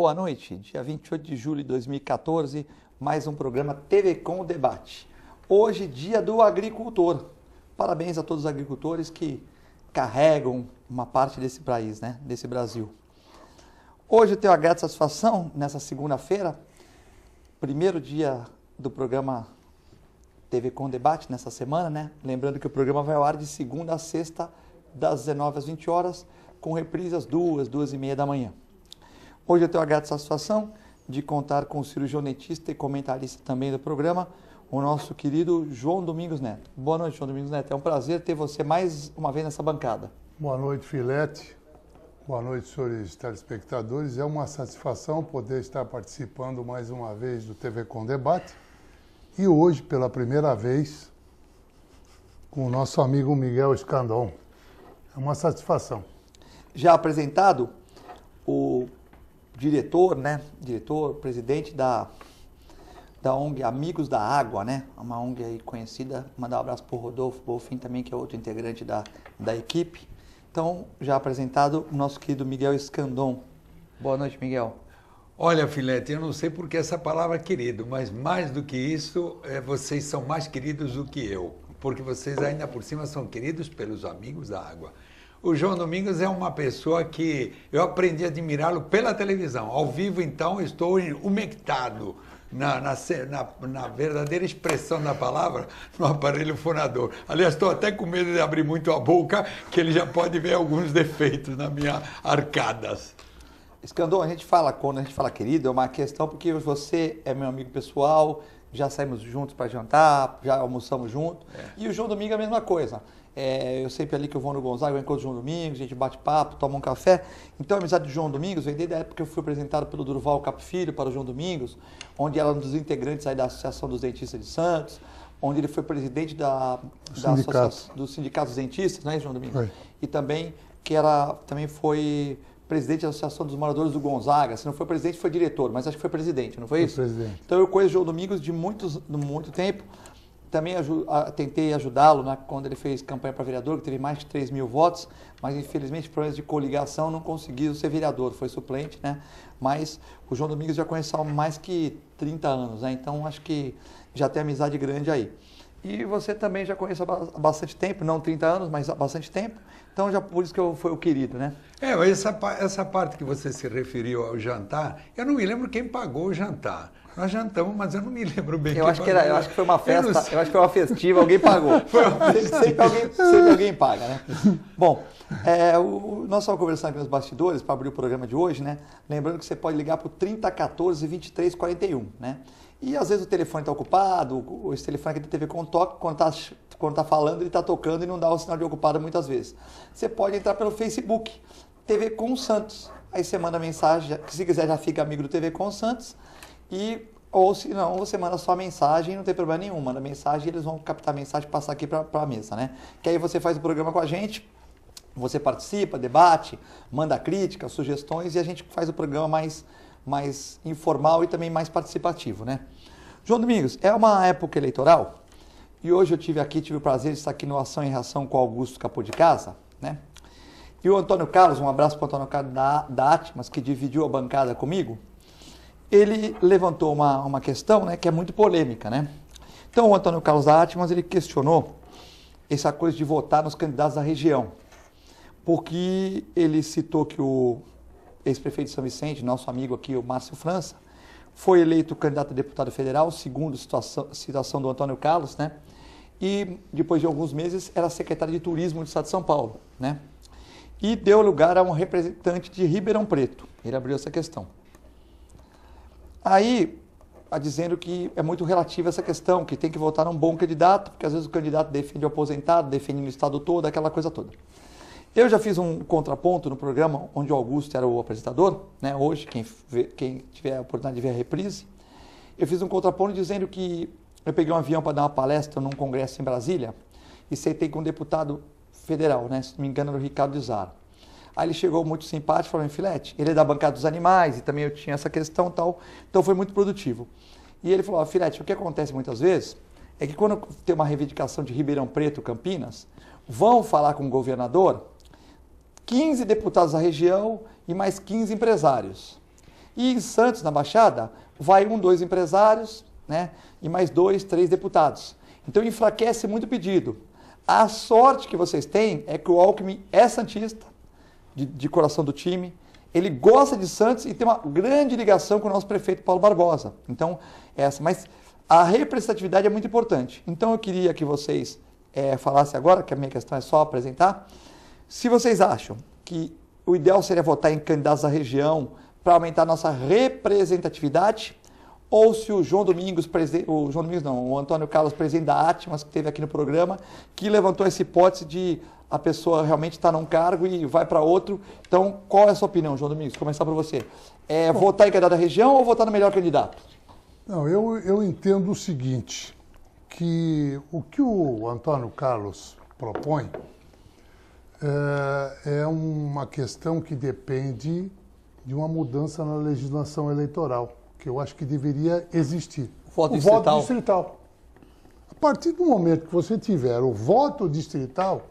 Boa noite, dia 28 de julho de 2014, mais um programa TV Com Debate. Hoje, dia do agricultor. Parabéns a todos os agricultores que carregam uma parte desse país, né? Desse Brasil. Hoje eu tenho a grata satisfação, nessa segunda-feira, primeiro dia do programa TV Com Debate, nessa semana, né? Lembrando que o programa vai ao ar de segunda a sexta, das 19 às 20 horas, com reprise às 2h da manhã. Hoje eu tenho a grata satisfação de contar com o cirurgião dentista e comentarista também do programa, o nosso querido João Domingos Neto. Boa noite, João Domingos Neto. É um prazer ter você mais uma vez nessa bancada. Boa noite, Filete. Boa noite, senhores telespectadores. É uma satisfação poder estar participando mais uma vez do TV Com Debate. E hoje, pela primeira vez, com o nosso amigo Miguel Escandon. É uma satisfação. Já apresentado o diretor, presidente da ONG Amigos da Água, né? Uma ONG aí conhecida. Mandar um abraço para o Rodolfo Bolfin também, que é outro integrante da equipe. Então, já apresentado o nosso querido Miguel Escandon. Boa noite, Miguel. Olha, Filete, eu não sei por que essa palavra querido, mas mais do que isso, vocês são mais queridos do que eu, porque vocês ainda por cima são queridos pelos Amigos da Água. O João Domingos é uma pessoa que eu aprendi a admirá-lo pela televisão. Ao vivo, então, estou umectado na verdadeira expressão da palavra no aparelho fonador. Aliás, estou até com medo de abrir muito a boca, que ele já pode ver alguns defeitos na minha arcadas. Escandon, quando a gente fala querido, é uma questão porque você é meu amigo pessoal, já saímos juntos para jantar, já almoçamos juntos. E o João Domingos é a mesma coisa. Eu sempre ali que eu vou no Gonzaga, eu encontro o João Domingos, a gente bate papo, toma um café. Então a amizade do João Domingos vem desde a época que eu fui apresentado pelo Durval Capo Filho para o João Domingos, onde era um dos integrantes aí da Associação dos Dentistas de Santos, onde ele foi presidente dos sindicatos dentistas, não é, João Domingos? Foi. E também foi presidente da Associação dos Moradores do Gonzaga. Se não foi presidente, foi diretor, mas acho que foi presidente, não foi isso? Foi presidente. Então eu conheço o João Domingos de muito tempo. Também tentei ajudá-lo quando ele fez campanha para vereador, que teve mais de 3 mil votos, mas infelizmente, por problemas de coligação, não conseguiu ser vereador, foi suplente, né? Mas o João Domingos já conhece há mais que 30 anos, né? Então acho que já tem amizade grande aí. E você também já conhece há bastante tempo, não 30 anos, mas há bastante tempo. Então, já por isso que foi o querido, né? Essa parte que você se referiu ao jantar, eu não me lembro quem pagou o jantar. Nós jantamos, mas eu não me lembro bem eu acho que foi uma festa, eu acho que foi uma festiva, alguém pagou. Sempre alguém paga, né? Bom, nós estamos conversando aqui nos bastidores para abrir o programa de hoje, né? Lembrando que você pode ligar para o 3014 2341, né? E às vezes o telefone está ocupado, esse telefone aqui da TV Com toca, quando está falando, ele está tocando e não dá o sinal de ocupado muitas vezes. Você pode entrar pelo Facebook, TV Com Santos. Aí você manda mensagem, se quiser já fica amigo do TV Com Santos. Ou se não, você manda só mensagem, não tem problema nenhum. Manda mensagem e eles vão captar a mensagem e passar aqui para a mesa, né? Que aí você faz o programa com a gente, você participa, debate, manda críticas, sugestões e a gente faz o programa mais informal e também mais participativo, né? João Domingos, é uma época eleitoral e hoje eu tive o prazer de estar aqui no Ação e Reação com o Augusto Capô de Casa, né? E o Antônio Carlos, um abraço para o Antônio Carlos da Atmas, que dividiu a bancada comigo, ele levantou uma questão, né, que é muito polêmica, né? Então o Antônio Carlos da Atmas, ele questionou essa coisa de votar nos candidatos da região, porque ele citou que o ex-prefeito de São Vicente, nosso amigo aqui, o Márcio França, foi eleito candidato a deputado federal, segundo citação do Antônio Carlos, né? E depois de alguns meses era secretário de Turismo do Estado de São Paulo, né? E deu lugar a um representante de Ribeirão Preto. Ele abriu essa questão. Aí, dizendo que é muito relativa essa questão, que tem que votar num bom candidato, porque às vezes o candidato defende o aposentado, defende o estado todo, aquela coisa toda. Eu já fiz um contraponto no programa, onde o Augusto era o apresentador, né? Hoje, quem tiver a oportunidade de ver a reprise, eu fiz um contraponto dizendo que eu peguei um avião para dar uma palestra num congresso em Brasília e sentei com um deputado federal, né? Se não me engano, era o Ricardo de Zara. Aí ele chegou muito simpático, falou, Filete, ele é da bancada dos animais e também eu tinha essa questão e tal, então foi muito produtivo. E ele falou, Filete, o que acontece muitas vezes é que quando tem uma reivindicação de Ribeirão Preto, Campinas, vão falar com o governador 15 deputados da região e mais 15 empresários. E em Santos, na Baixada, vai 1, 2 empresários, né? E mais 2, 3 deputados. Então enfraquece muito o pedido. A sorte que vocês têm é que o Alckmin é santista, de coração do time. Ele gosta de Santos e tem uma grande ligação com o nosso prefeito Paulo Barbosa. Então, mas a representatividade é muito importante. Então eu queria que vocês falassem agora, que a minha questão é só apresentar, se vocês acham que o ideal seria votar em candidatos da região para aumentar a nossa representatividade, ou se o o Antônio Carlos, presidente da Atmas, que esteve aqui no programa, que levantou essa hipótese de a pessoa realmente estar num cargo e vai para outro. Então, qual é a sua opinião, João Domingos? Começar por você. Votar em candidato da região ou votar no melhor candidato? Não, eu entendo o seguinte, que o que o Antônio Carlos propõe é uma questão que depende de uma mudança na legislação eleitoral, que eu acho que deveria existir. Voto distrital. A partir do momento que você tiver o voto distrital,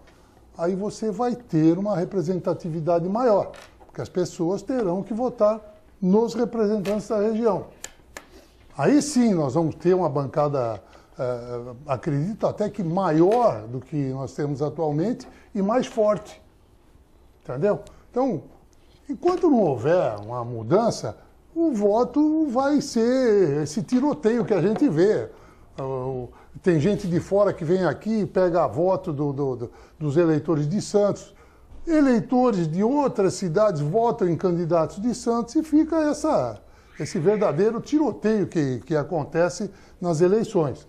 aí você vai ter uma representatividade maior, porque as pessoas terão que votar nos representantes da região. Aí sim nós vamos ter uma bancada, acredito até que maior do que nós temos atualmente e mais forte. Entendeu? Então, enquanto não houver uma mudança, o voto vai ser esse tiroteio que a gente vê. Tem gente de fora que vem aqui e pega voto dos eleitores de Santos. Eleitores de outras cidades votam em candidatos de Santos e fica esse verdadeiro tiroteio que acontece nas eleições.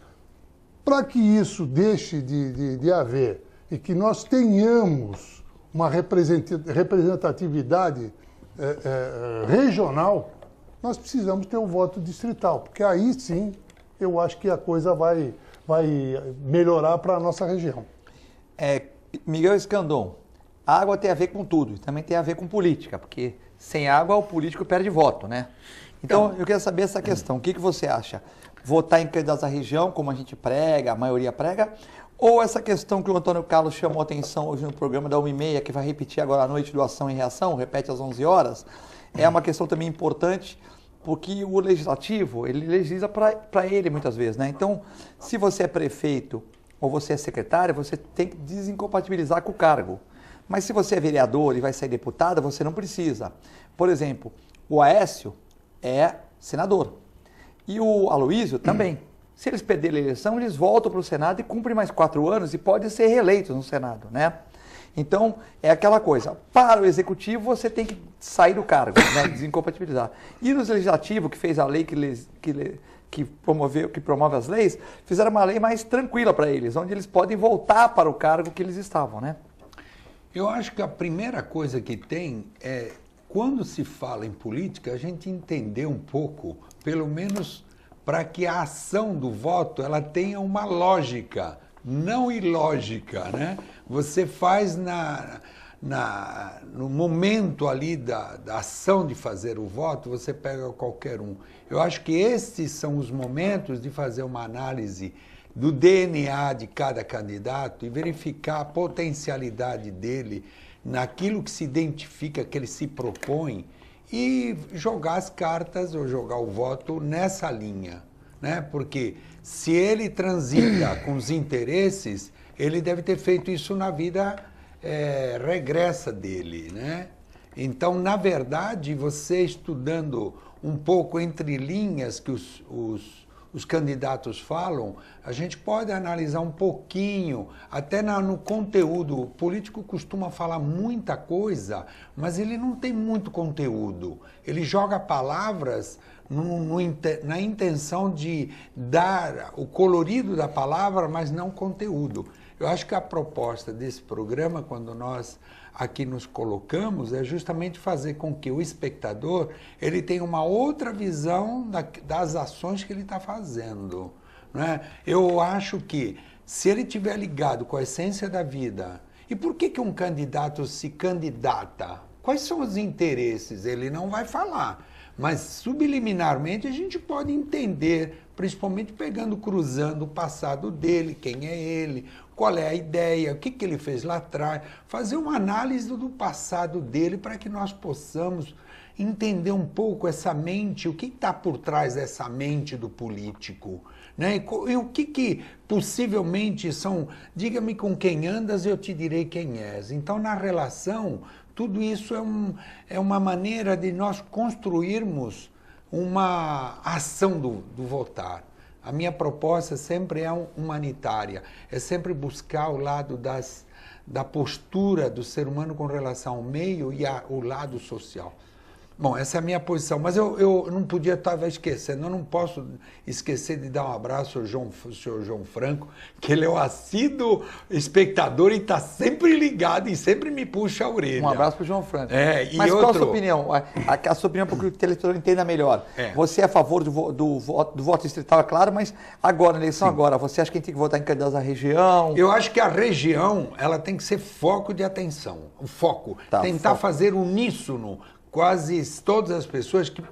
Para que isso deixe de haver e que nós tenhamos uma representatividade regional, nós precisamos ter o voto distrital, porque aí sim eu acho que a coisa vai melhorar para a nossa região. Miguel Escandon, a água tem a ver com tudo, e também tem a ver com política, porque sem água o político perde voto, né? Então, eu queria saber essa questão, o que você acha? Votar em candidatos da região, como a gente prega, a maioria prega, ou essa questão que o Antônio Carlos chamou a atenção hoje no programa da 1h30, que vai repetir agora à noite do Ação e Reação, repete às 11 horas, é uma questão também importante, porque o legislativo, ele legisla para ele muitas vezes, né? Então, se você é prefeito ou você é secretário, você tem que desincompatibilizar com o cargo. Mas se você é vereador e vai sair deputado, você não precisa. Por exemplo, o Aécio é senador e o Aloísio também. Se eles perderem a eleição, eles voltam para o Senado e cumprem mais 4 anos e podem ser reeleitos no Senado, né? Então, é aquela coisa, para o executivo você tem que sair do cargo, né, desincompatibilizar. E no legislativo, que fez a lei que promove as leis, fizeram uma lei mais tranquila para eles, onde eles podem voltar para o cargo que eles estavam, né? Eu acho que a primeira coisa que tem é, quando se fala em política, a gente entender um pouco, pelo menos para que a ação do voto ela tenha uma lógica, não ilógica, né? Você faz no momento ali da ação de fazer o voto, você pega qualquer um. Eu acho que esses são os momentos de fazer uma análise do DNA de cada candidato e verificar a potencialidade dele naquilo que se identifica, que ele se propõe, e jogar as cartas ou jogar o voto nessa linha, né? Porque se ele transita com os interesses, ele deve ter feito isso na vida regressa dele, né? Então, na verdade, você estudando um pouco entre linhas que os candidatos falam, a gente pode analisar um pouquinho, até no conteúdo. O político costuma falar muita coisa, mas ele não tem muito conteúdo. Ele joga palavras na intenção de dar o colorido da palavra, mas não conteúdo. Eu acho que a proposta desse programa, quando nós aqui nos colocamos, é justamente fazer com que o espectador ele tenha uma outra visão das ações que ele está fazendo, né? Eu acho que se ele estiver ligado com a essência da vida, e por que um candidato se candidata? Quais são os interesses? Ele não vai falar, mas subliminarmente a gente pode entender, principalmente cruzando o passado dele, quem é ele, qual é a ideia, o que ele fez lá atrás, fazer uma análise do passado dele para que nós possamos entender um pouco essa mente, o que está por trás dessa mente do político, né? E o que possivelmente são, diga-me com quem andas e eu te direi quem és. Então, na relação, tudo isso é uma maneira de nós construirmos uma ação do votar. A minha proposta sempre é humanitária, é sempre buscar o lado da postura do ser humano com relação ao meio e o lado social. Bom, essa é a minha posição, mas eu não podia estar esquecendo, eu não posso esquecer de dar um abraço ao senhor João Franco, que ele é o assíduo espectador e está sempre ligado e sempre me puxa a orelha. Um abraço para o João Franco. Mas qual a sua opinião? A sua opinião para que o telespectador entenda melhor. Você é a favor do voto distrital, é claro, mas agora, na eleição agora, você acha que a gente tem que votar em candidatos da região? Eu acho que a região ela tem que ser foco de atenção, o foco. Tentar fazer uníssono quase todas as pessoas que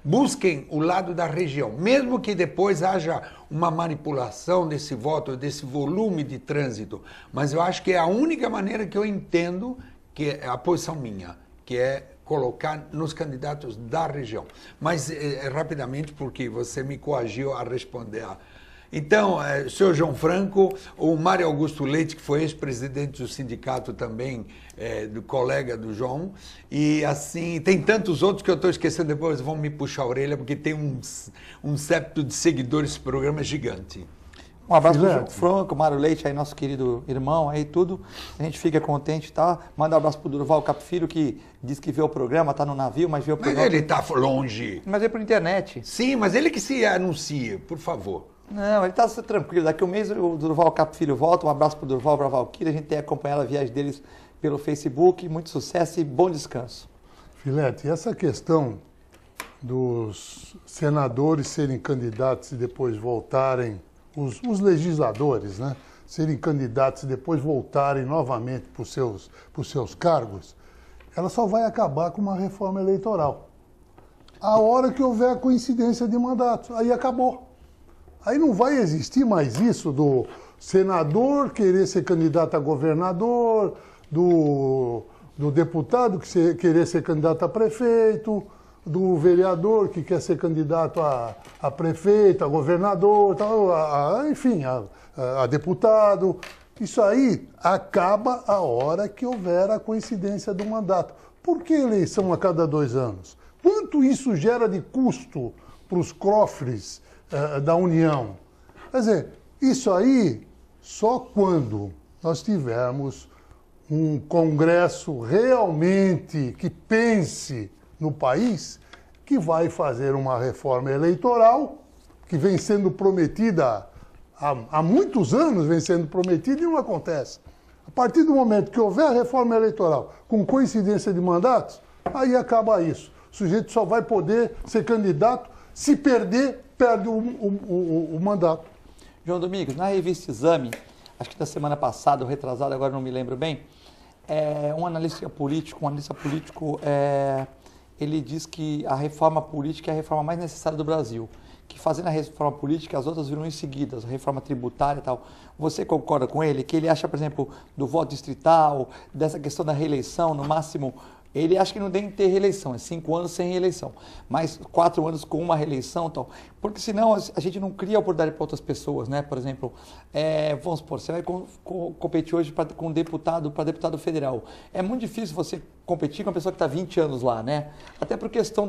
busquem o lado da região, mesmo que depois haja uma manipulação desse voto, desse volume de trânsito. Mas eu acho que é a única maneira que eu entendo que é a posição minha, que é colocar nos candidatos da região. Mas rapidamente, porque você me coagiu a responder. Então, o senhor João Franco, o Mário Augusto Leite, que foi ex-presidente do sindicato também, do colega do João, e assim, tem tantos outros que eu estou esquecendo, depois vão me puxar a orelha, porque tem um septo de seguidores desse programa gigante. Um abraço para o João Franco, Mário Leite, aí nosso querido irmão, aí tudo, a gente fica contente, tá? Manda um abraço para o Durval Capfilho, que diz que vê o programa, tá no navio, mas vê o programa... Mas ele está longe. Mas vê por internet. Sim, mas ele que se anuncia, por favor. Não, ele está tranquilo. Daqui a um mês o Durval Capfilho volta. Um abraço para o Durval, para a Valquíria. A gente tem acompanhado a viagem deles pelo Facebook. Muito sucesso e bom descanso. Filete, essa questão dos senadores serem candidatos e depois voltarem, os legisladores, né, serem candidatos e depois voltarem novamente para os seus cargos, ela só vai acabar com uma reforma eleitoral. A hora que houver a coincidência de mandatos, aí acabou. Aí não vai existir mais isso do senador querer ser candidato a governador, do deputado querer ser candidato a prefeito, do vereador que quer ser candidato a prefeito, a governador, enfim, a deputado. Isso aí acaba a hora que houver a coincidência do mandato. Por que eleição a cada 2 anos? Quanto isso gera de custo para os cofres da União? Quer dizer, isso aí só quando nós tivermos um Congresso realmente que pense no país, que vai fazer uma reforma eleitoral que vem sendo prometida há muitos anos, vem sendo prometida e não acontece. A partir do momento que houver a reforma eleitoral com coincidência de mandatos, aí acaba isso. O sujeito só vai poder ser candidato se perder, perde o mandato. João Domingos, na revista Exame, acho que da semana passada, ou retrasada, agora não me lembro bem, um analista político, ele diz que a reforma política é a reforma mais necessária do Brasil, que fazendo a reforma política, as outras virão em seguida, a reforma tributária e tal. Você concorda com ele? Que ele acha, por exemplo, do voto distrital, dessa questão da reeleição, no máximo... Ele acha que não tem que ter reeleição, é 5 anos sem reeleição, mas 4 anos com uma reeleição e tal, porque senão a gente não cria oportunidade para outras pessoas, né? Por exemplo, vamos supor, você vai competir hoje com deputado, para deputado federal. É muito difícil você competir com uma pessoa que está 20 anos lá, né? Até por questão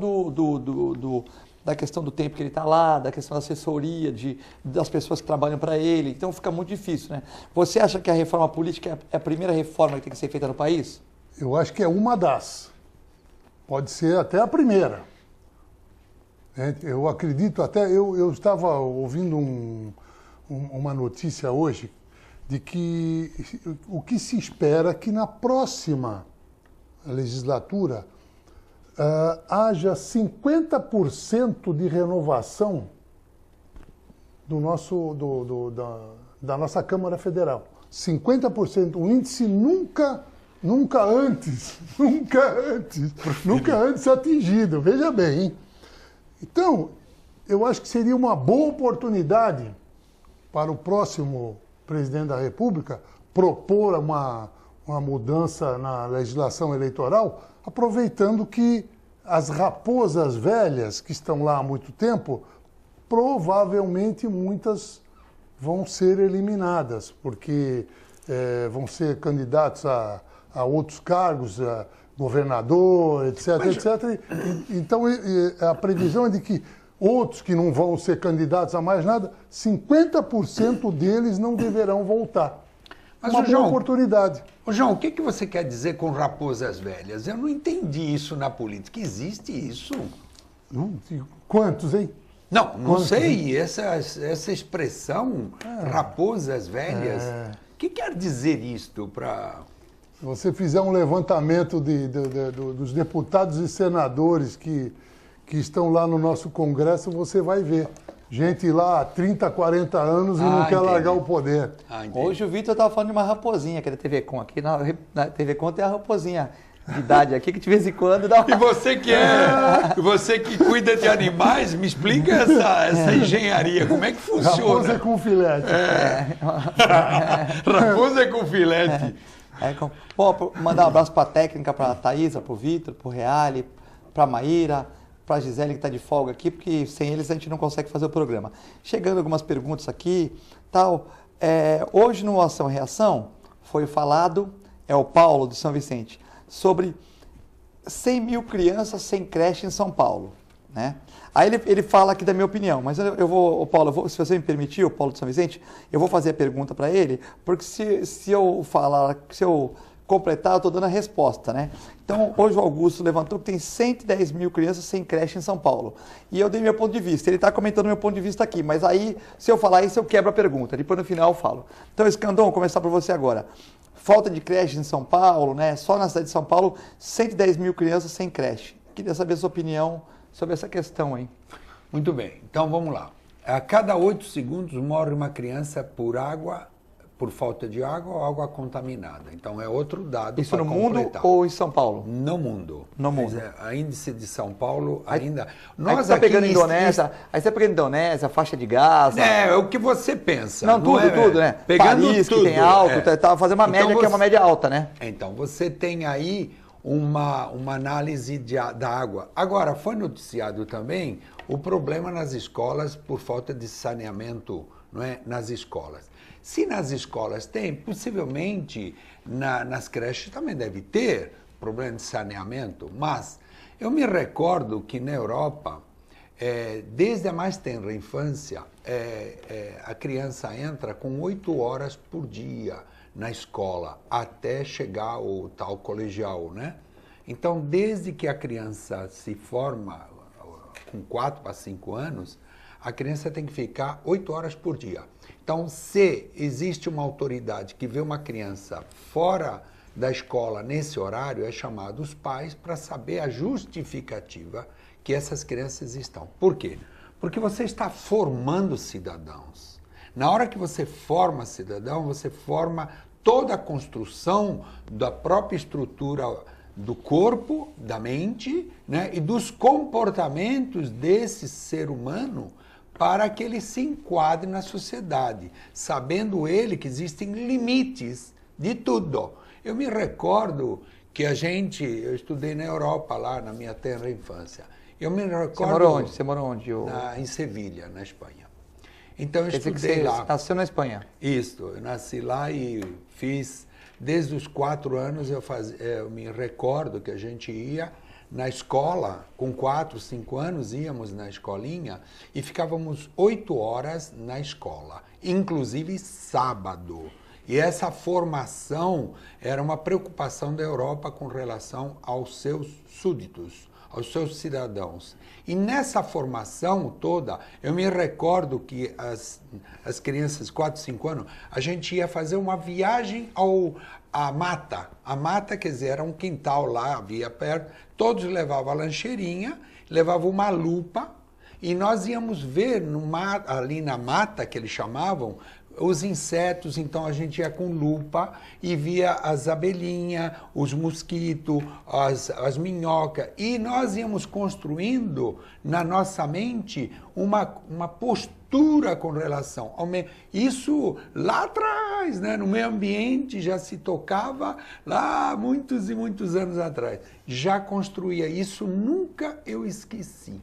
da questão do tempo que ele está lá, da questão da assessoria, das pessoas que trabalham para ele, então fica muito difícil, né? Você acha que a reforma política é a primeira reforma que tem que ser feita no país? Eu acho que é uma das. Pode ser até a primeira. Eu acredito até... Eu estava ouvindo uma notícia hoje de que o que se espera é que na próxima legislatura haja 50% de renovação da nossa Câmara Federal. 50%. O índice nunca antes atingido, veja bem, hein? Então, eu acho que seria uma boa oportunidade para o próximo presidente da República propor uma mudança na legislação eleitoral, aproveitando que as raposas velhas que estão lá há muito tempo, provavelmente muitas vão ser eliminadas, porque vão ser candidatos a outros cargos, a governador, etc, etc. Então, a previsão é de que outros que não vão ser candidatos a mais nada, 50% deles não deverão voltar. Mas, uma boa João, oportunidade. João, o que você quer dizer com raposas velhas? Eu não entendi isso na política. Existe isso? Quantos, hein? Não sei. Essa expressão, raposas velhas, o que quer dizer isto para... Se você fizer um levantamento dos deputados e senadores que estão lá no nosso Congresso, você vai ver. Gente lá há 30, 40 anos e não quer largar o poder. Hoje o Vitor estava falando de uma raposinha, que é da TV Com. Aqui na TV Com tem a raposinha de idade aqui, que de vez em quando dá uma... E você que cuida de animais, me explica essa engenharia, como é que funciona? Raposa com filete. Raposa com filete. Bom, mandar um abraço para a técnica, para a Thaisa, para o Vitor, para o Reale, para a Maíra, para a Gisele, que está de folga aqui, porque sem eles a gente não consegue fazer o programa. Chegando algumas perguntas aqui, tal. Hoje no Ação e Reação foi falado, o Paulo de São Vicente, sobre 100 mil crianças sem creche em São Paulo, né? Aí ele fala aqui da minha opinião, mas eu vou, Paulo, se você me permitir, o Paulo de São Vicente, eu vou fazer a pergunta para ele, porque se eu completar, eu estou dando a resposta, né? Então, hoje o Augusto levantou que tem 110 mil crianças sem creche em São Paulo. E eu dei meu ponto de vista. Ele está comentando meu ponto de vista aqui, mas aí, se eu falar isso, eu quebro a pergunta. Depois, no final, eu falo. Então, Escandon, vou começar por você agora. Falta de creche em São Paulo, né? Só na cidade de São Paulo, 110 mil crianças sem creche. Queria saber a sua opinião sobre essa questão, hein? Muito bem. Então, vamos lá. A cada 8 segundos morre uma criança por falta de água ou água contaminada. Então, é outro dado. Isso no mundo ou em São Paulo? No mundo. No mundo. A índice de São Paulo ainda... Nós aí você está pegando Indonésia, aí você está pegando Indonésia, faixa de Gaza... É o que você pensa. Não, tudo, né? Pegando Paris, tudo, que tem álcool, tá fazendo uma média que é uma média alta, né? Então, você tem aí uma análise da água. Agora, foi noticiado também o problema nas escolas por falta de saneamento, não é? Nas escolas. Se nas escolas tem, possivelmente nas creches também deve ter problema de saneamento, mas eu me recordo que na Europa, desde a mais tenra infância, a criança entra com 8 horas por dia na escola, até chegar ao tal colegial, né? Então, desde que a criança se forma, com 4 para 5 anos, a criança tem que ficar 8 horas por dia. Então, se existe uma autoridade que vê uma criança fora da escola nesse horário, é chamado os pais para saber a justificativa que essas crianças estão. Por quê? Porque você está formando cidadãos. Na hora que você forma cidadão, você forma toda a construção da própria estrutura do corpo, da mente, né, e dos comportamentos desse ser humano para que ele se enquadre na sociedade, sabendo ele que existem limites de tudo. Eu me recordo que eu estudei na Europa, lá na minha tenra infância. Eu me recordo... Você morou onde? Em Sevilha, na Espanha. Então, eu estudei lá. Você nasceu na Espanha? Isso, eu nasci lá e fiz... Desde os 4 anos eu me recordo que a gente ia na escola, com 4, 5 anos, íamos na escolinha e ficávamos 8 horas na escola, inclusive sábado. E essa formação era uma preocupação da Europa com relação aos seus súditos, aos seus cidadãos. E nessa formação toda, eu me recordo que as crianças, 4, 5 anos, a gente ia fazer uma viagem à mata. A mata, quer dizer, era um quintal lá, havia perto. Todos levavam a lancheirinha, levavam uma lupa, e nós íamos ver ali na mata, que eles chamavam, os insetos. Então a gente ia com lupa e via as abelhinhas, os mosquitos, as minhocas. E nós íamos construindo na nossa mente uma postura cultura com relação ao meio. Isso lá atrás, né? No meio ambiente já se tocava lá muitos e muitos anos atrás. Já construía isso, nunca eu esqueci.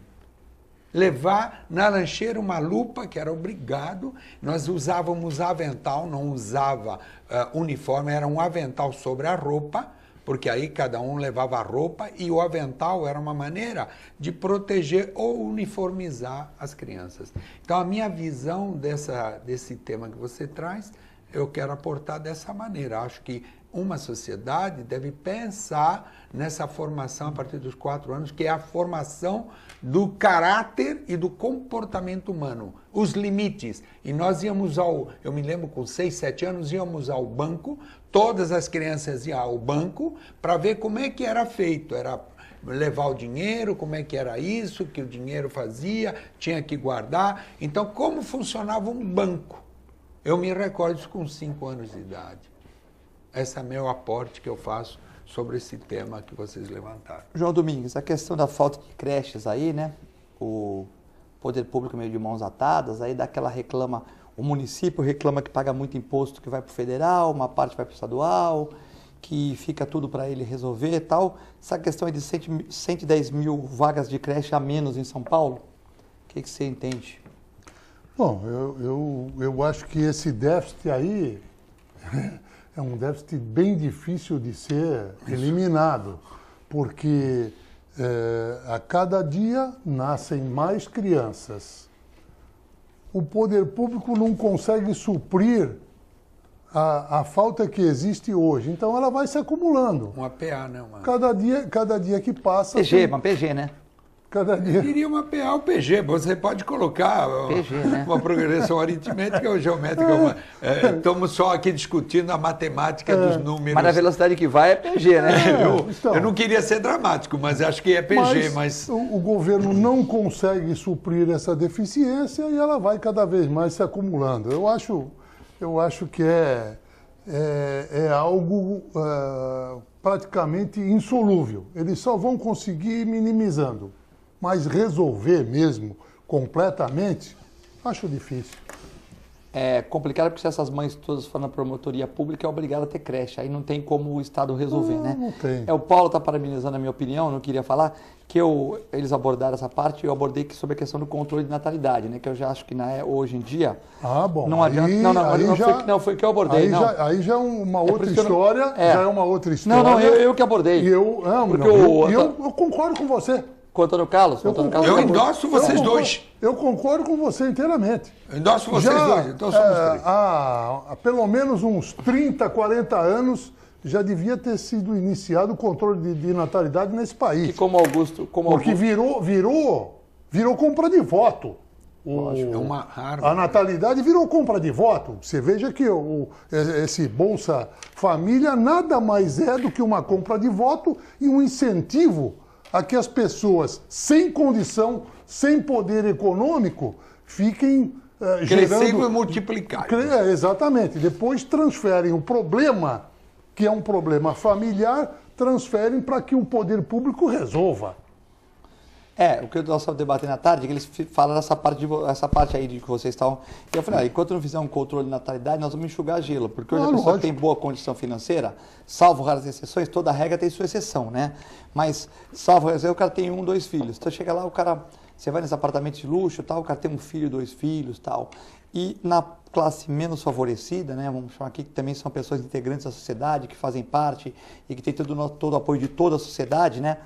Levar na lancheira uma lupa, que era obrigado. Nós usávamos avental, não usava uniforme, era um avental sobre a roupa, porque aí cada um levava a roupa e o avental era uma maneira de proteger ou uniformizar as crianças. Então, a minha visão desse tema que você traz, eu quero aportar dessa maneira. Acho que uma sociedade deve pensar nessa formação a partir dos 4 anos, que é a formação do caráter e do comportamento humano, os limites. E nós íamos eu me lembro, com 6, 7 anos, íamos ao banco, todas as crianças iam ao banco para ver como é que era feito. Era levar o dinheiro, como é que era isso, que o dinheiro fazia, tinha que guardar. Então, como funcionava um banco? Eu me recordo isso com 5 anos de idade. Esse é o meu aporte que eu faço sobre esse tema que vocês levantaram. João Domingues, a questão da falta de creches aí, né? O poder público meio de mãos atadas, aí daquela reclama, o município reclama que paga muito imposto que vai para o federal, uma parte vai para o estadual, que fica tudo para ele resolver e tal. Essa questão é de 110 mil vagas de creche a menos em São Paulo, o que você entende? Bom, eu acho que esse déficit aí é um déficit bem difícil de ser eliminado, porque a cada dia nascem mais crianças. O poder público não consegue suprir a falta que existe hoje, então ela vai se acumulando. Uma PA, né? Cada dia que passa... Uma PG, né? Cada dia... Eu diria uma PA ou PG, você pode colocar PG, né? Uma progressão aritmética ou geométrica. Estamos só aqui discutindo a matemática dos números. Mas na velocidade que vai é PG, né? Eu não queria ser dramático, mas acho que é PG. Mas o governo não consegue suprir essa deficiência e ela vai cada vez mais se acumulando. Eu acho que é algo praticamente insolúvel. Eles só vão conseguir minimizando. Mas resolver mesmo, completamente, acho difícil. É complicado porque se essas mães todas forem na promotoria pública, é obrigado a ter creche. Aí não tem como o Estado resolver, né? Não tem. O Paulo está parabenizando a minha opinião, não queria falar, que eles abordaram essa parte, eu abordei sobre a questão do controle de natalidade, né? Que eu já acho que hoje em dia... Ah, bom. Não adianta... Não, foi que eu abordei, não. Aí já é uma outra história, já é uma outra história. Não, eu que abordei. E eu concordo com você. Com o Antônio Carlos? Eu endosso vocês dois. Eu concordo com você inteiramente. Eu endosso vocês dois, então somos 3. Há pelo menos uns 30, 40 anos já devia ter sido iniciado o controle de natalidade nesse país. E como Augusto... Porque virou compra de voto. É uma arma. A natalidade virou compra de voto. Você veja que esse Bolsa Família nada mais é do que uma compra de voto e um incentivo a que as pessoas sem condição, sem poder econômico, fiquem crescendo e multiplicar. Exatamente. Depois transferem o problema, que é um problema familiar, transferem para que o poder público resolva. O que nós estamos debatendo à tarde, que eles falaram essa parte aí de que vocês estavam... E eu falei, enquanto não fizer um controle de natalidade, nós vamos enxugar gelo. Porque hoje a pessoa tem boa condição financeira, salvo raras exceções, toda regra tem sua exceção, né? Mas, salvo exceção, o cara tem 1, 2 filhos. Então chega lá, você vai nesse apartamento de luxo, tal, o cara tem 1 filho, 2 filhos, tal. E na classe menos favorecida, né, vamos chamar aqui, que também são pessoas integrantes da sociedade, que fazem parte e que tem todo o apoio de toda a sociedade, né?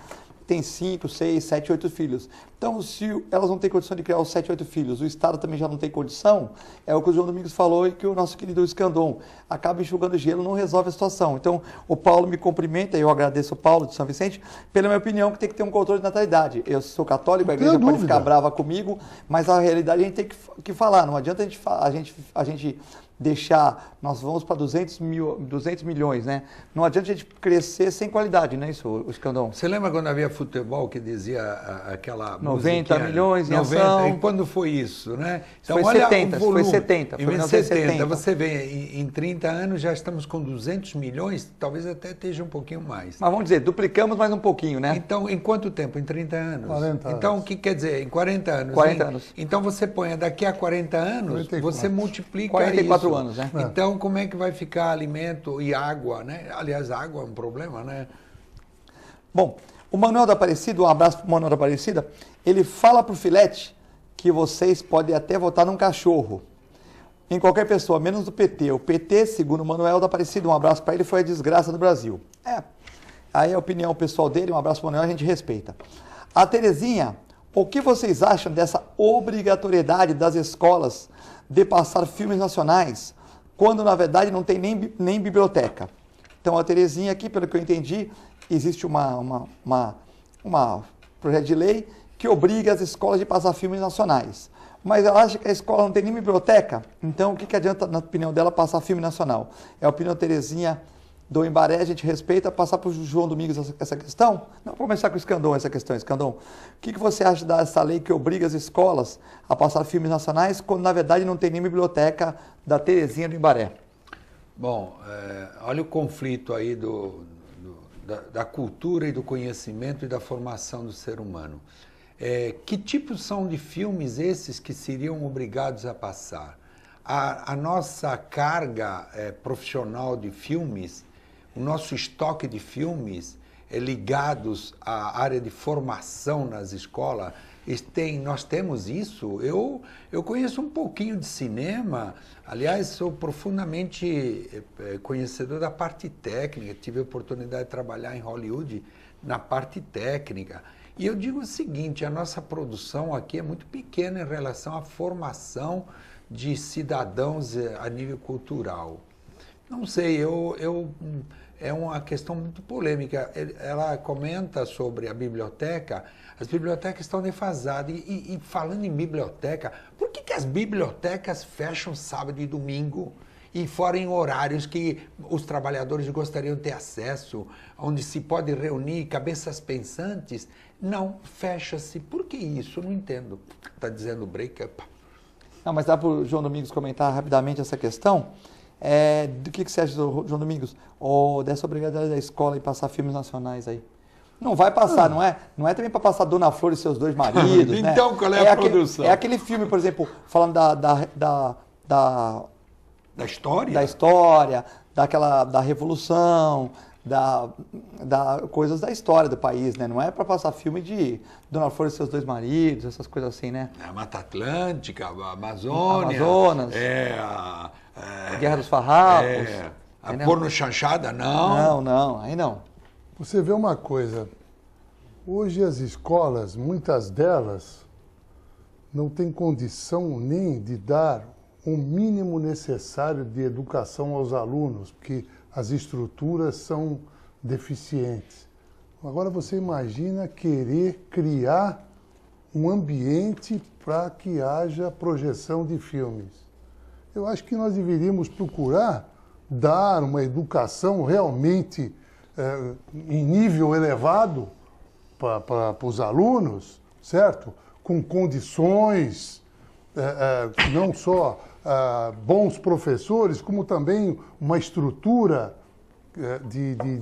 Tem 5, 6, 7, 8 filhos. Então, se elas não têm condição de criar os 7, 8 filhos, o Estado também já não tem condição, é o que o João Domingos falou e que o nosso querido Escandon acaba enxugando gelo, não resolve a situação. Então, o Paulo me cumprimenta, e eu agradeço o Paulo de São Vicente, pela minha opinião, que tem que ter um controle de natalidade. Eu sou católico, a igreja pode ficar brava comigo, mas a realidade a gente tem que falar. Não adianta a gente deixar, nós vamos para 200 milhões, né? Não adianta a gente crescer sem qualidade, não é isso, o Escandão? Você lembra quando havia futebol que dizia aquela 90 milhões em ação? E quando foi isso, né? Então, foi olha 70, o volume. foi 70. Foi 1970. Você vê, em 30 anos já estamos com 200 milhões, talvez até esteja um pouquinho mais. Mas vamos dizer, duplicamos mais um pouquinho, né? Então, em quanto tempo? Em 30 anos? 40 anos. Então, o que quer dizer? Em 40 anos. 40 anos. Então, você põe daqui a 40 anos, 44. você multiplica 44 isso. anos, né? Então, como é que vai ficar alimento e água, né? Aliás, água é um problema, né? Bom, o Manuel da Aparecida, um abraço para o Manuel da Aparecida, ele fala para o Filete que vocês podem até votar num cachorro, em qualquer pessoa, menos do PT. O PT, segundo o Manuel da Aparecida, um abraço para ele, foi a desgraça do Brasil. Aí a opinião pessoal dele, um abraço para o Manuel, a gente respeita. A Terezinha, o que vocês acham dessa obrigatoriedade das escolas de passar filmes nacionais, quando na verdade não tem nem biblioteca? Então a Terezinha aqui, pelo que eu entendi, existe uma projeto de lei que obriga as escolas de passar filmes nacionais. Mas ela acha que a escola não tem nem biblioteca, então o que adianta, na opinião dela, passar filme nacional? É a opinião Terezinha do Embaré, a gente respeita. Passar para o João Domingos essa questão? Não, vou começar com o Escandão essa questão. Escandão, o que você acha dessa lei que obriga as escolas a passar filmes nacionais, quando na verdade não tem nem biblioteca, da Terezinha do Embaré? Bom, olha o conflito aí da cultura e do conhecimento e da formação do ser humano. Que tipos são de filmes esses que seriam obrigados a passar? A nossa carga profissional de filmes, o nosso estoque de filmes ligados à área de formação nas escolas, nós temos isso. Eu conheço um pouquinho de cinema, aliás, sou profundamente conhecedor da parte técnica, tive a oportunidade de trabalhar em Hollywood na parte técnica. E eu digo o seguinte, a nossa produção aqui é muito pequena em relação à formação de cidadãos a nível cultural. Não sei, é uma questão muito polêmica. Ela comenta sobre a biblioteca, as bibliotecas estão defasadas. E falando em biblioteca, por que as bibliotecas fecham sábado e domingo? E fora em horários que os trabalhadores gostariam de ter acesso, onde se pode reunir cabeças pensantes? Não, fecha-se. Por que isso? Eu não entendo. Está dizendo break-up. Não, mas dá para o João Domingos comentar rapidamente essa questão? Do que você acha, João Domingos? Dessa obrigatoriedade da escola em passar filmes nacionais aí? Não vai passar, não é? Não é também para passar Dona Flor e seus dois maridos, né? Então, qual é a produção? É aquele filme, por exemplo, falando da história? Da história, da revolução, coisas da história do país, né? Não é para passar filme de Dona Flor e seus dois maridos, essas coisas assim, né? A Mata Atlântica, a Amazônia. Amazonas. A Guerra dos Farrapos. A porno chanchada, não. Não, aí não. Você vê uma coisa, hoje as escolas, muitas delas, não têm condição nem de dar o mínimo necessário de educação aos alunos, porque as estruturas são deficientes. Agora você imagina querer criar um ambiente para que haja projeção de filmes. Eu acho que nós deveríamos procurar dar uma educação realmente em nível elevado para os alunos, certo? Com condições, não só bons professores, como também uma estrutura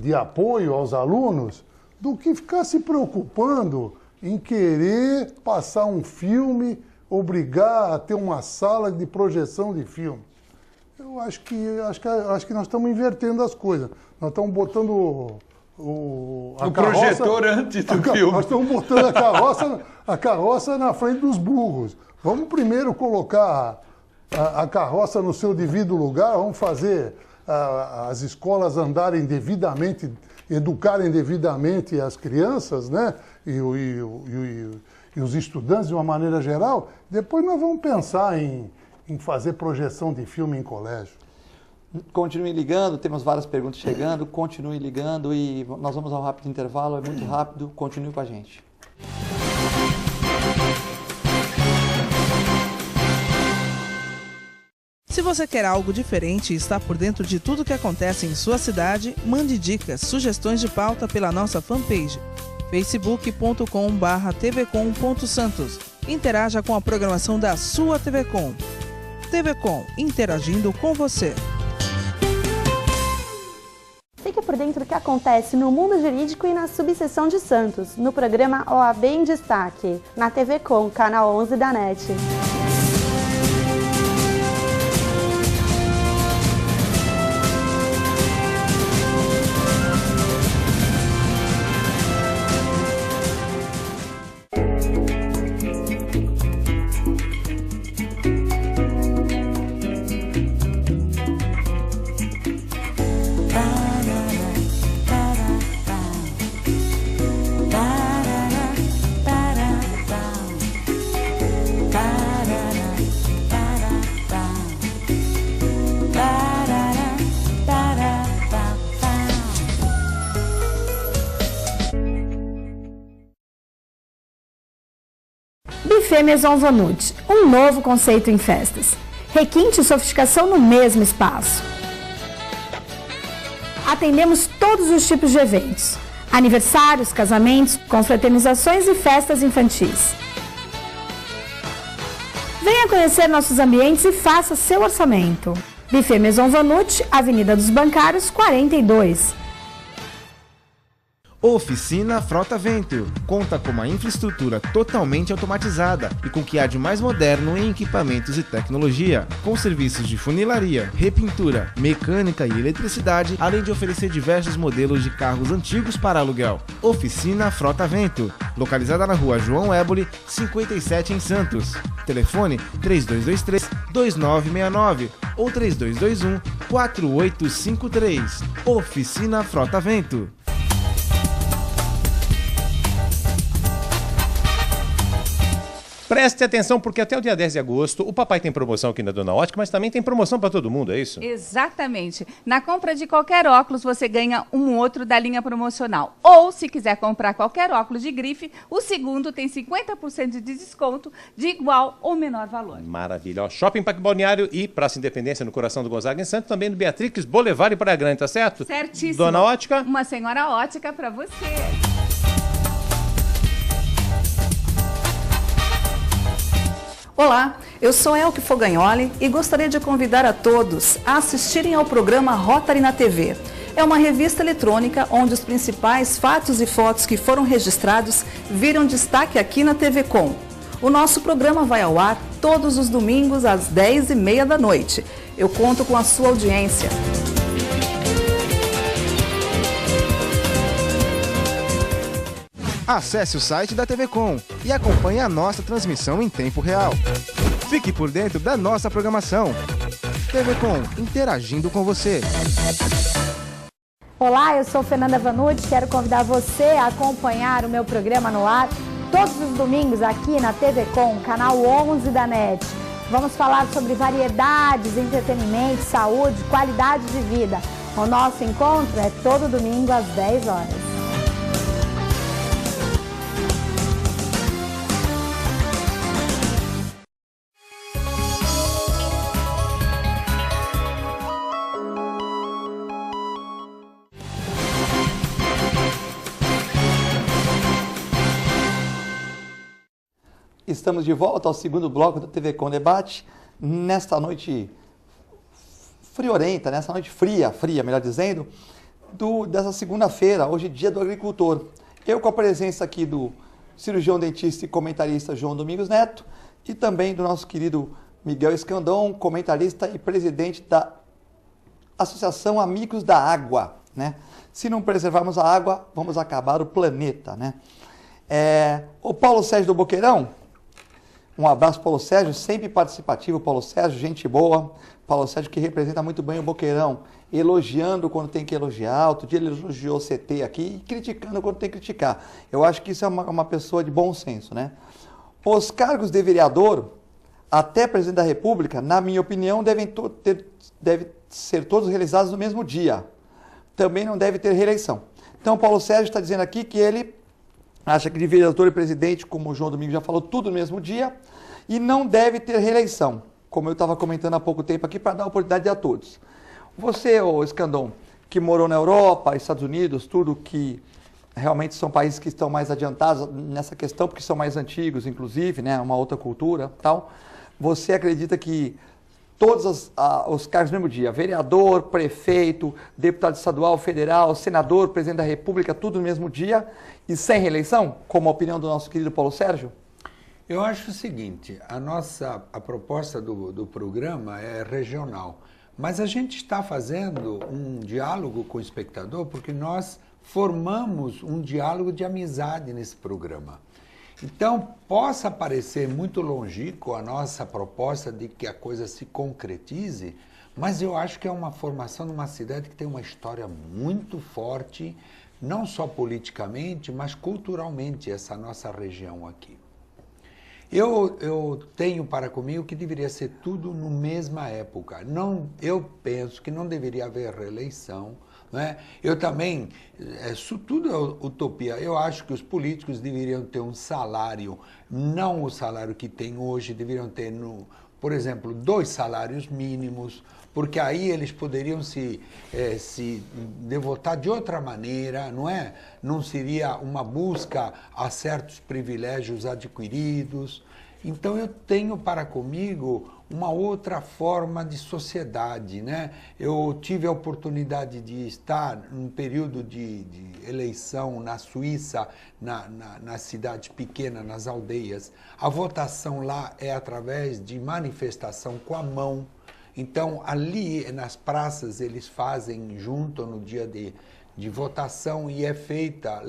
de apoio aos alunos, do que ficar se preocupando em querer passar um filme, obrigar a ter uma sala de projeção de filme. Eu acho que nós estamos invertendo as coisas. Nós estamos botando o projetor antes do filme. Nós estamos botando a carroça na frente dos burros. Vamos primeiro colocar a carroça no seu devido lugar, vamos fazer as escolas andarem devidamente, educarem devidamente as crianças, né? E os estudantes de uma maneira geral. Depois nós vamos pensar em fazer projeção de filme em colégio. Continue ligando, temos várias perguntas chegando, continue ligando e nós vamos ao rápido intervalo, é muito rápido, continue com a gente. Se você quer algo diferente e está por dentro de tudo que acontece em sua cidade, mande dicas, sugestões de pauta pela nossa fanpage facebook.com/tvcom.santos. Interaja com a programação da sua TV Com. TV Com, interagindo com você. Fique por dentro do que acontece no mundo jurídico e na subseção de Santos, no programa OAB em Destaque, na TV Com, canal 11 da NET. Buffet Maison Vanut, um novo conceito em festas. Requinte e sofisticação no mesmo espaço. Atendemos todos os tipos de eventos: aniversários, casamentos, confraternizações e festas infantis. Venha conhecer nossos ambientes e faça seu orçamento. Buffet Maison Vanut, Avenida dos Bancários, 42. Oficina Frota Vento. Conta com uma infraestrutura totalmente automatizada e com o que há de mais moderno em equipamentos e tecnologia, com serviços de funilaria, repintura, mecânica e eletricidade, além de oferecer diversos modelos de carros antigos para aluguel. Oficina Frota Vento, localizada na Rua João Éboli, 57 em Santos. Telefone 3223-2969 ou 3221-4853. Oficina Frota Vento. Preste atenção, porque até o dia 10 de agosto o papai tem promoção aqui na Dona Ótica, mas também tem promoção para todo mundo, é isso? Exatamente. Na compra de qualquer óculos, você ganha um outro da linha promocional. Ou, se quiser comprar qualquer óculos de grife, o segundo tem 50% de desconto de igual ou menor valor. Maravilha. Ó, Shopping Parque Balneário e Praça Independência, no coração do Gonzaga em Santos, também no Beatrix Boulevard e Praia Grande, tá certo? Certíssimo. Dona Ótica? Uma senhora ótica para você. Olá, eu sou Elke Fogagnoli e gostaria de convidar a todos a assistirem ao programa Rotary na TV. É uma revista eletrônica onde os principais fatos e fotos que foram registrados viram destaque aqui na TV Com. O nosso programa vai ao ar todos os domingos às 10h30 da noite. Eu conto com a sua audiência. Acesse o site da TV Com e acompanhe a nossa transmissão em tempo real. Fique por dentro da nossa programação. TV Com, interagindo com você. Olá, eu sou Fernanda Vanucci, quero convidar você a acompanhar o meu programa no ar todos os domingos aqui na TV Com, canal 11 da NET. Vamos falar sobre variedades, entretenimento, saúde, qualidade de vida. O nosso encontro é todo domingo às 10 horas. Estamos de volta ao segundo bloco do TV Com Debate, nesta noite friorenta, nessa noite fria, melhor dizendo, dessa segunda-feira, hoje dia do agricultor. Eu com a presença aqui do cirurgião dentista e comentarista João Domingos Neto e também do nosso querido Miguel Escandon, comentarista e presidente da Associação Amigos da Água, né? Se não preservarmos a água, vamos acabar o planeta, né? O Paulo Sérgio do Boqueirão, um abraço, Paulo Sérgio, sempre participativo, Paulo Sérgio, gente boa. Paulo Sérgio que representa muito bem o Boqueirão, elogiando quando tem que elogiar. Outro dia ele elogiou o CT aqui e criticando quando tem que criticar. Eu acho que isso é uma pessoa de bom senso, né? Os cargos de vereador, até presidente da República, na minha opinião, devem ser todos realizados no mesmo dia. Também não deve ter reeleição. Então, Paulo Sérgio está dizendo aqui que ele acha que de vereador e presidente, como o João Domingos já falou, tudo no mesmo dia, e não deve ter reeleição. como eu estava comentando há pouco tempo aqui, para dar oportunidade a todos. Você, ô Escandon, que morou na Europa, Estados Unidos, tudo que realmente são países que estão mais adiantados nessa questão, porque são mais antigos, inclusive, né, uma outra cultura, tal. Você acredita que todos os cargos no mesmo dia, vereador, prefeito, deputado estadual, federal, senador, presidente da República, tudo no mesmo dia e sem reeleição, como a opinião do nosso querido Paulo Sérgio? Eu acho o seguinte, a proposta do programa é regional, mas a gente está fazendo um diálogo com o espectador porque nós formamos um diálogo de amizade nesse programa. Então, possa parecer muito longínquo a nossa proposta de que a coisa se concretize, mas eu acho que é uma formação de uma cidade que tem uma história muito forte, não só politicamente, mas culturalmente, essa nossa região aqui. Eu tenho para comigo que deveria ser tudo na mesma época. Eu penso que não deveria haver reeleição. Né? Eu também, isso tudo é utopia. Eu acho que os políticos deveriam ter um salário, não o salário que tem hoje, deveriam ter, por exemplo, 2 salários mínimos, porque aí eles poderiam se devotar de outra maneira, não é? Não seria uma busca a certos privilégios adquiridos. Então eu tenho para comigo uma outra forma de sociedade, né? Eu tive a oportunidade de estar num período de eleição na Suíça, na cidade pequena, nas aldeias. A votação lá é através de manifestação com a mão. Então, ali nas praças, eles fazem junto no dia de votação e é feita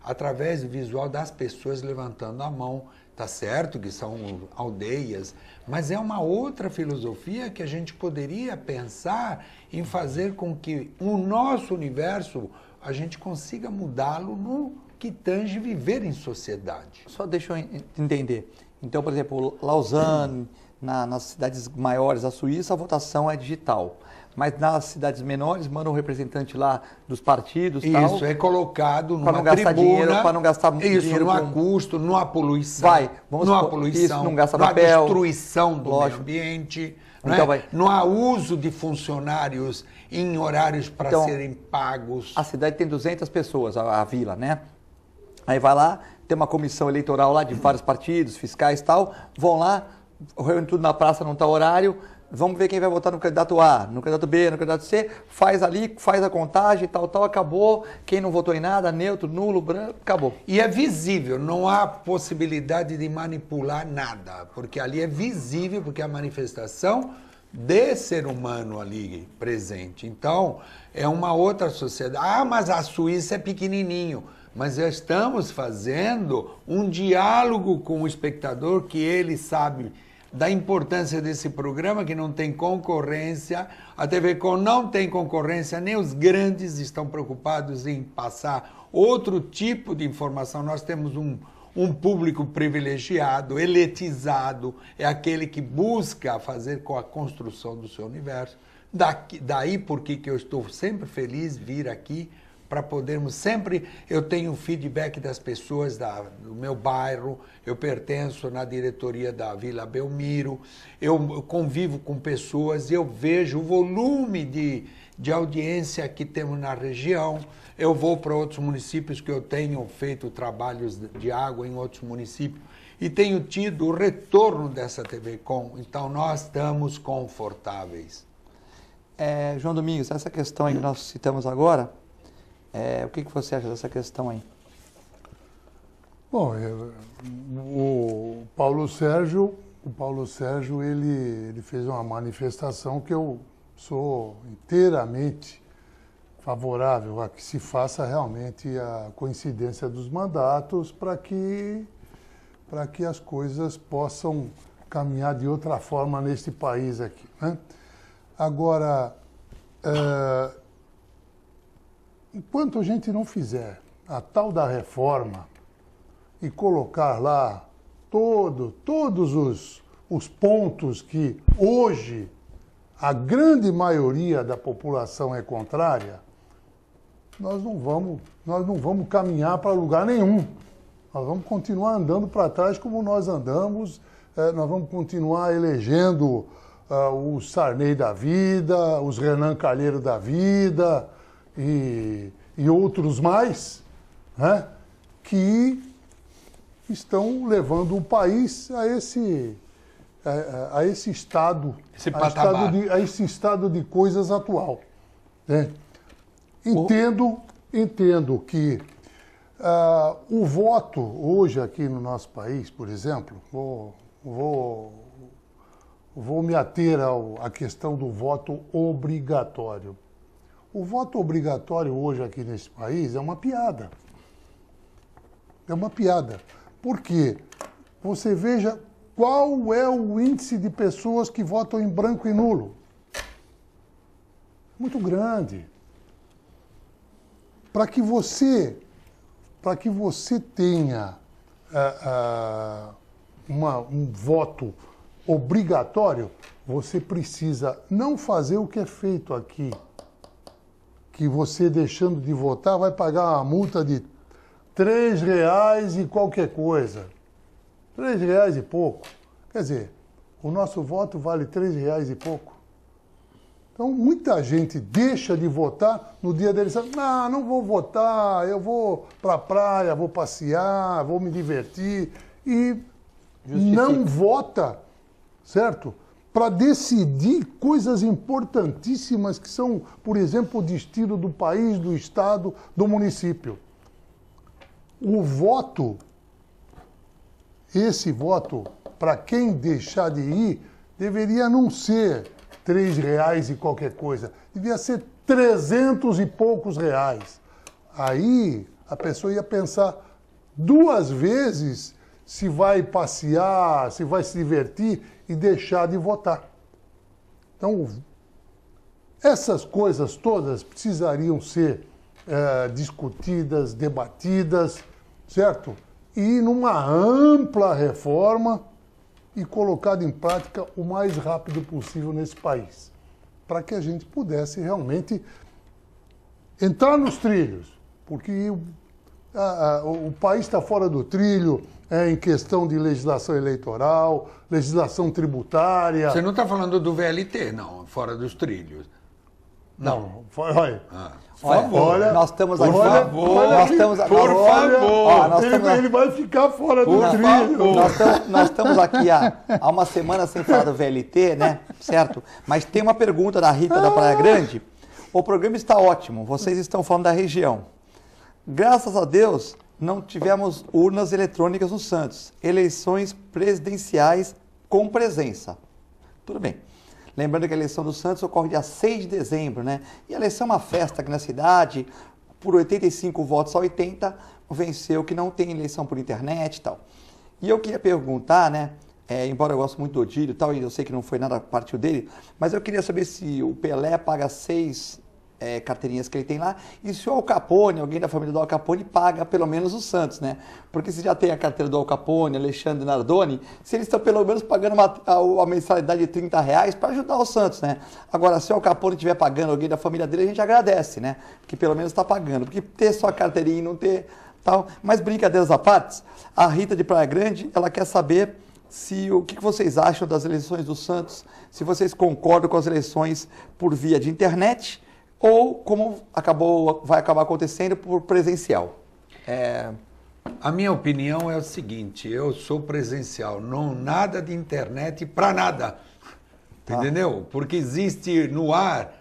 através do visual das pessoas levantando a mão. Tá certo que são aldeias, mas é uma outra filosofia que a gente poderia pensar em fazer com que o nosso universo, a gente consiga mudá-lo no que tange viver em sociedade. Só deixa eu entender. Então, por exemplo, Lausanne, nas cidades maiores da Suíça, a votação é digital. Mas nas cidades menores, manda um representante lá dos partidos. Isso, tal, é colocado numa tribuna. Para não gastar dinheiro, para não gastar isso, dinheiro. Isso, não há custo, não há poluição. Não há poluição, isso, não gasta não papel. Há destruição do meio ambiente. Então, não há uso de funcionários em horários para serem pagos. A cidade tem 200 pessoas, a vila, né? Aí vai lá, tem uma comissão eleitoral lá de vários partidos, fiscais e tal, vão lá, reúne tudo na praça num tal horário, vamos ver quem vai votar no candidato A, no candidato B, no candidato C, faz ali, faz a contagem, tal, acabou. Quem não votou em nada, neutro, nulo, branco, acabou. E é visível, não há possibilidade de manipular nada, porque ali é visível, porque é a manifestação de ser humano ali presente. Então, é uma outra sociedade. Ah, mas a Suíça é pequenininho. Mas já estamos fazendo um diálogo com o espectador que ele sabe da importância desse programa, que não tem concorrência. A TV Com não tem concorrência, nem os grandes estão preocupados em passar outro tipo de informação. Nós temos um público privilegiado, eletizado, é aquele que busca fazer com a construção do seu universo. Daí porque que eu estou sempre feliz de vir aqui, para podermos sempre, eu tenho feedback das pessoas do meu bairro, eu pertenço na diretoria da Vila Belmiro, eu convivo com pessoas e eu vejo o volume de audiência que temos na região. Eu vou para outros municípios que eu tenho feito trabalhos de água em outros municípios e tenho tido o retorno dessa TV Com, então nós estamos confortáveis. João Domingos, essa questão aí que nós citamos agora, o que você acha dessa questão aí? Bom, o Paulo Sérgio, ele fez uma manifestação que eu sou inteiramente favorável a que se faça realmente a coincidência dos mandatos para que as coisas possam caminhar de outra forma neste país aqui, né? Agora, enquanto a gente não fizer a tal da reforma e colocar lá todos os pontos que hoje a grande maioria da população é contrária, nós não vamos caminhar para lugar nenhum. Nós vamos continuar andando para trás como nós andamos nós vamos continuar elegendo o Sarney da vida, os Renan Calheiro da vida e outros mais, né, que estão levando o país a esse estado, a esse estado de coisas atual, né? Entendo que o voto hoje aqui no nosso país, por exemplo, vou me ater à questão do voto obrigatório. O voto obrigatório hoje aqui nesse país é uma piada. É uma piada. Por quê? Você veja qual é o índice de pessoas que votam em branco e nulo. Muito grande. Para que você tenha um voto obrigatório, você precisa não fazer o que é feito aqui, que você, deixando de votar, vai pagar uma multa de R$3 e qualquer coisa. R$3 e pouco. Quer dizer, o nosso voto vale R$3 e pouco. Então, muita gente deixa de votar no dia deles. Não vou votar, eu vou para a praia, vou passear, vou me divertir. E não vota, certo? Para decidir coisas importantíssimas que são, por exemplo, o destino do país, do estado, do município. O voto, esse voto, para quem deixar de ir, deveria não ser R$3 e qualquer coisa, devia ser 300 e poucos reais. Aí a pessoa ia pensar 2 vezes se vai passear, se vai se divertir e deixar de votar. Então, essas coisas todas precisariam ser discutidas, debatidas, certo? E numa ampla reforma e colocada em prática o mais rápido possível nesse país, para que a gente pudesse realmente entrar nos trilhos, porque o país está fora do trilho em questão de legislação eleitoral, legislação tributária. Você não está falando do VLT, não, fora dos trilhos. Não, olha. Por favor, nós estamos aqui. Por favor. Ele vai ficar fora do trilho. Nós estamos aqui há uma semana sem falar do VLT, né? Certo? Mas tem uma pergunta da Rita da Praia Grande. O programa está ótimo, vocês estão falando da região. Graças a Deus, não tivemos urnas eletrônicas no Santos. Eleições presidenciais com presença. Tudo bem. Lembrando que a eleição do Santos ocorre dia 6 de dezembro, né? E a eleição é uma festa aqui na cidade, por 85 votos a 80, venceu que não tem eleição por internet e tal. E eu queria perguntar, né? Embora eu goste muito do Odílio e tal, e eu sei que não foi nada partiu dele, mas eu queria saber se o Pelé paga 6 carteirinhas que ele tem lá, e se o Al Capone, alguém da família do Al Capone, paga pelo menos o Santos, né? Porque se já tem a carteira do Al Capone, Alexandre Nardoni, se eles estão pelo menos pagando a mensalidade de R$30 para ajudar o Santos, né? Agora, se o Al Capone estiver pagando alguém da família dele, a gente agradece, né? Porque pelo menos está pagando, porque ter só a carteirinha e não ter tal... Mas brincadeiras à parte, a Rita de Praia Grande, ela quer saber o que vocês acham das eleições do Santos, se vocês concordam com as eleições por via de internet, ou como vai acabar acontecendo por presencial. A minha opinião é o seguinte, eu sou presencial, não nada de internet para nada, entendeu? Porque existe no ar,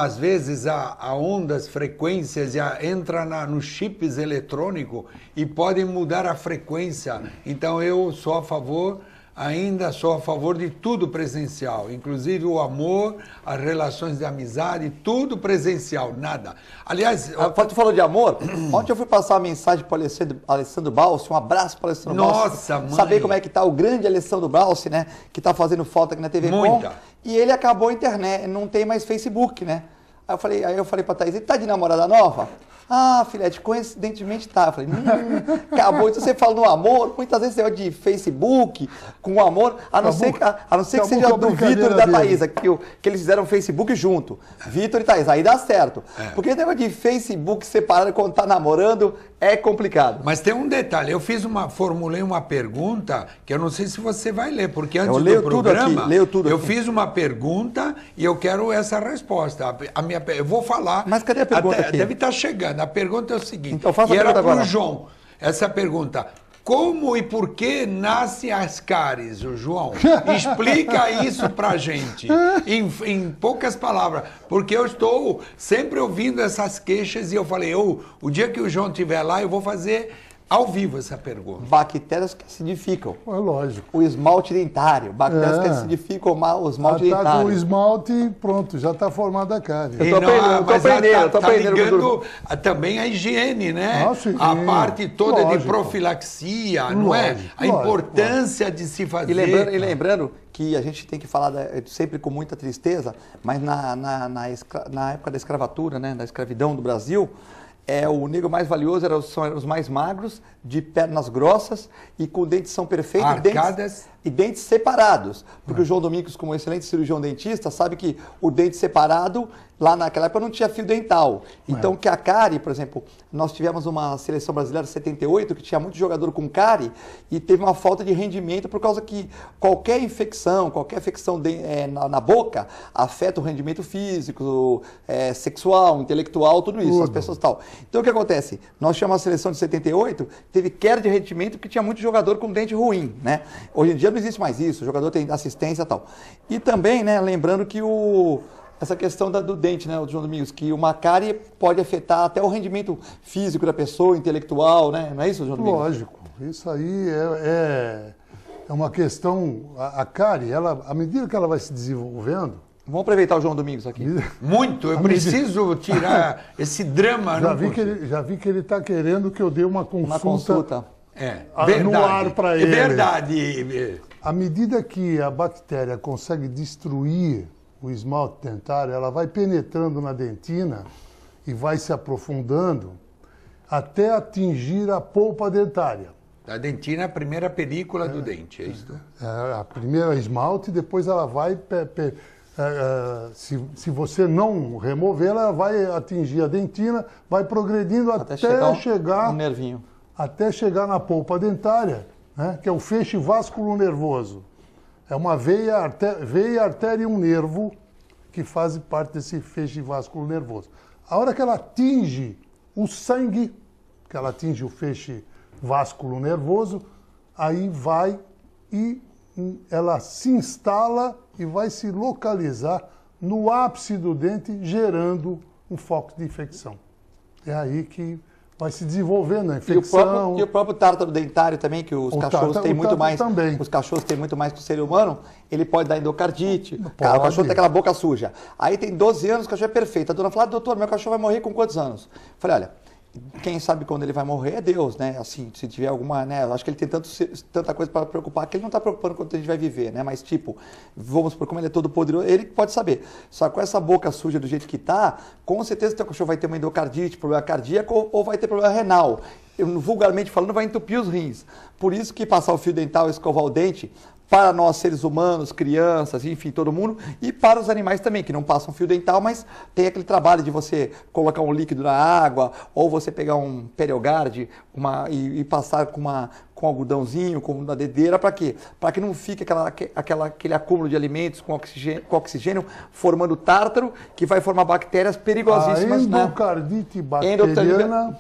às vezes, a ondas, frequências, entra nos chips eletrônicos e podem mudar a frequência. Então eu sou a favor... Ainda sou a favor de tudo presencial, inclusive o amor, as relações de amizade, tudo presencial, nada. Aliás... Tu falou de amor? Ontem eu fui passar uma mensagem para o Alessandro Balsi, um abraço para o Alessandro Balsi. Nossa, mãe! Saber como é que está o grande Alessandro Balsi, né? Que está fazendo falta aqui na TV Com. E ele acabou a internet, não tem mais Facebook, né? Aí eu falei para a Thaís, ele tá de namorada nova? Ah, Filete, coincidentemente tá. Eu falei, acabou. Então você fala no amor, muitas vezes você de Facebook, com amor, a não ser que seja do Vitor e da Thaisa, que eles fizeram Facebook junto. Vitor e Thaisa, aí dá certo. Porque o negócio de Facebook separado quando tá namorando é complicado. Mas tem um detalhe, formulei uma pergunta que eu não sei se você vai ler, porque antes leio do programa, eu aqui. fiz uma pergunta e eu quero essa resposta. Eu vou falar. Mas cadê a pergunta aqui? Deve estar chegando. A pergunta é o seguinte, então, faça e a era pergunta para o agora. João, essa pergunta: como e por que nascem as cáries, o João? Explica isso pra gente, em poucas palavras, porque eu estou sempre ouvindo essas queixas e eu falei, o dia que o João estiver lá, eu vou fazer ao vivo essa pergunta. Bactérias que acidificam. É lógico. O esmalte dentário. Bactérias que acidificam o esmalte dentário. Tá com o esmalte, pronto, já está formada a cárie. Eu tô aprendendo. Tá ligando também a higiene, né? Ah, sim. A parte toda Lógico. de profilaxia, não é? A importância de se fazer. E lembrando que a gente tem que falar sempre com muita tristeza, mas na época da escravatura, né, da escravidão do Brasil, o negro mais valioso eram os mais magros, de pernas grossas e com dentição perfeita e dentes separados. Porque o João Domingos, como excelente cirurgião dentista, sabe que o dente separado, lá naquela época não tinha fio dental. Então, que a cárie, por exemplo, nós tivemos uma seleção brasileira de 78, que tinha muito jogador com cárie e teve uma falta de rendimento por causa que qualquer infecção na boca afeta o rendimento físico, sexual, intelectual, tudo isso, as pessoas tal. Então, o que acontece? Nós tínhamos uma seleção de 78, teve queda de rendimento porque tinha muito jogador com dente ruim, né? Hoje em dia não existe mais isso, o jogador tem assistência e tal. E também, né, lembrando que essa questão do dente, né, João Domingos, que uma cárie pode afetar até o rendimento físico da pessoa, intelectual, né? Não é isso, João Domingos? Lógico, isso aí é uma questão, a cárie, à medida que ela vai se desenvolvendo... Vamos aproveitar o João Domingos aqui. Muito, eu preciso tirar esse drama. Já vi que ele está querendo que eu dê uma consulta. No ar para ele. É verdade. À medida que a bactéria consegue destruir o esmalte dentário, ela vai penetrando na dentina e vai se aprofundando até atingir a polpa dentária. A dentina é a primeira película do dente, é isso? A primeira esmalte, depois ela vai... se você não removê-la, ela vai atingir a dentina, vai progredindo até chegar um nervinho. Até chegar na polpa dentária, né, que é o feixe vasculo-nervoso. É uma veia, artéria e um nervo que fazem parte desse feixe vasculo-nervoso. A hora que ela atinge o sangue, que ela atinge o feixe vasculo-nervoso, aí vai e ela se instala e vai se localizar no ápice do dente, gerando um foco de infecção. É aí que vai se desenvolvendo a infecção. E o próprio tártaro dentário também, que os cachorros têm muito mais. Também. Os cachorros têm muito mais que o ser humano, ele pode dar endocardite. Cara, o cachorro tem aquela boca suja. Aí tem 12 anos, o cachorro é perfeito. A dona fala, doutor, meu cachorro vai morrer com quantos anos? Eu falei, olha, quem sabe quando ele vai morrer é Deus, né? Assim, se tiver alguma, né? Eu acho que ele tem tanta coisa para preocupar que ele não está preocupando quanto a gente vai viver, né? Mas tipo, vamos por como ele é todo poderoso, ele pode saber. Só que com essa boca suja do jeito que tá, com certeza o teu cachorro vai ter uma endocardite, problema cardíaco ou vai ter problema renal. Vulgarmente falando, vai entupir os rins. Por isso que passar o fio dental e escovar o dente, para nós seres humanos, crianças, enfim, todo mundo, e para os animais também, que não passam fio dental, mas tem aquele trabalho de você colocar um líquido na água, ou você pegar um Periogard e passar com algodãozinho, com uma dedeira, para quê? Para que não fique aquele acúmulo de alimentos com oxigênio formando tártaro, que vai formar bactérias perigosíssimas. A endocardite bacteriana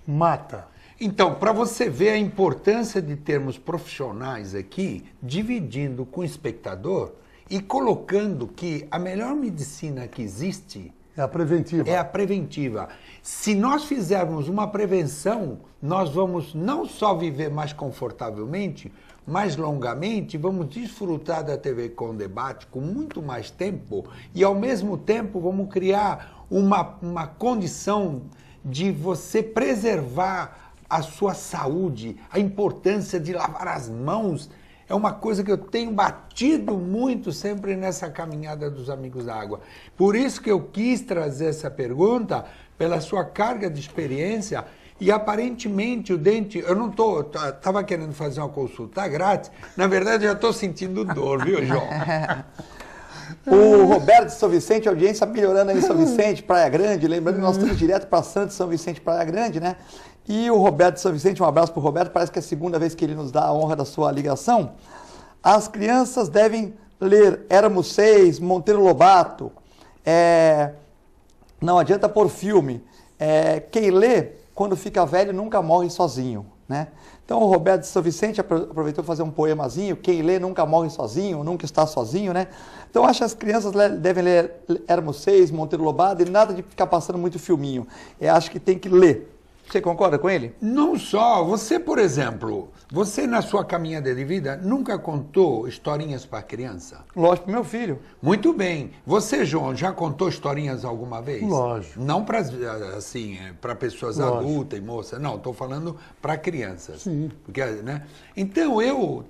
mata. Então, para você ver a importância de termos profissionais aqui, dividindo com o espectador e colocando que a melhor medicina que existe é a preventiva. É a preventiva. Se nós fizermos uma prevenção, nós vamos não só viver mais confortavelmente, mais longamente, vamos desfrutar da TV com debate com muito mais tempo e, ao mesmo tempo, vamos criar uma condição de você preservar a sua saúde, a importância de lavar as mãos é uma coisa que eu tenho batido muito sempre nessa caminhada dos Amigos da Água. Por isso que eu quis trazer essa pergunta, pela sua carga de experiência, e aparentemente o dente, eu não estava querendo fazer uma consulta grátis, na verdade já estou sentindo dor, viu, João? O Roberto de São Vicente, audiência melhorando aí em São Vicente, Praia Grande, lembrando que nós estamos direto para Santos, São Vicente, Praia Grande, né? E o Roberto de São Vicente, um abraço para o Roberto, parece que é a segunda vez que ele nos dá a honra da sua ligação. As crianças devem ler Éramos Seis, Monteiro Lobato, não adianta pôr filme, quem lê, quando fica velho, nunca morre sozinho, né? Então, o Roberto de São Vicente aproveitou para fazer um poemazinho, quem lê nunca morre sozinho, nunca está sozinho, né? Então, acho que as crianças devem ler Éramos Seis, Monteiro Lobato, e nada de ficar passando muito filminho. Eu acho que tem que ler. Você concorda com ele? Não só. Você, por exemplo, você na sua caminhada de vida nunca contou historinhas para criança? Lógico, meu filho. Muito bem. Você, João, já contou historinhas alguma vez? Lógico. Não para assim, para pessoas adultas e moças. Não, estou falando para crianças. Sim. Porque, né? Então eu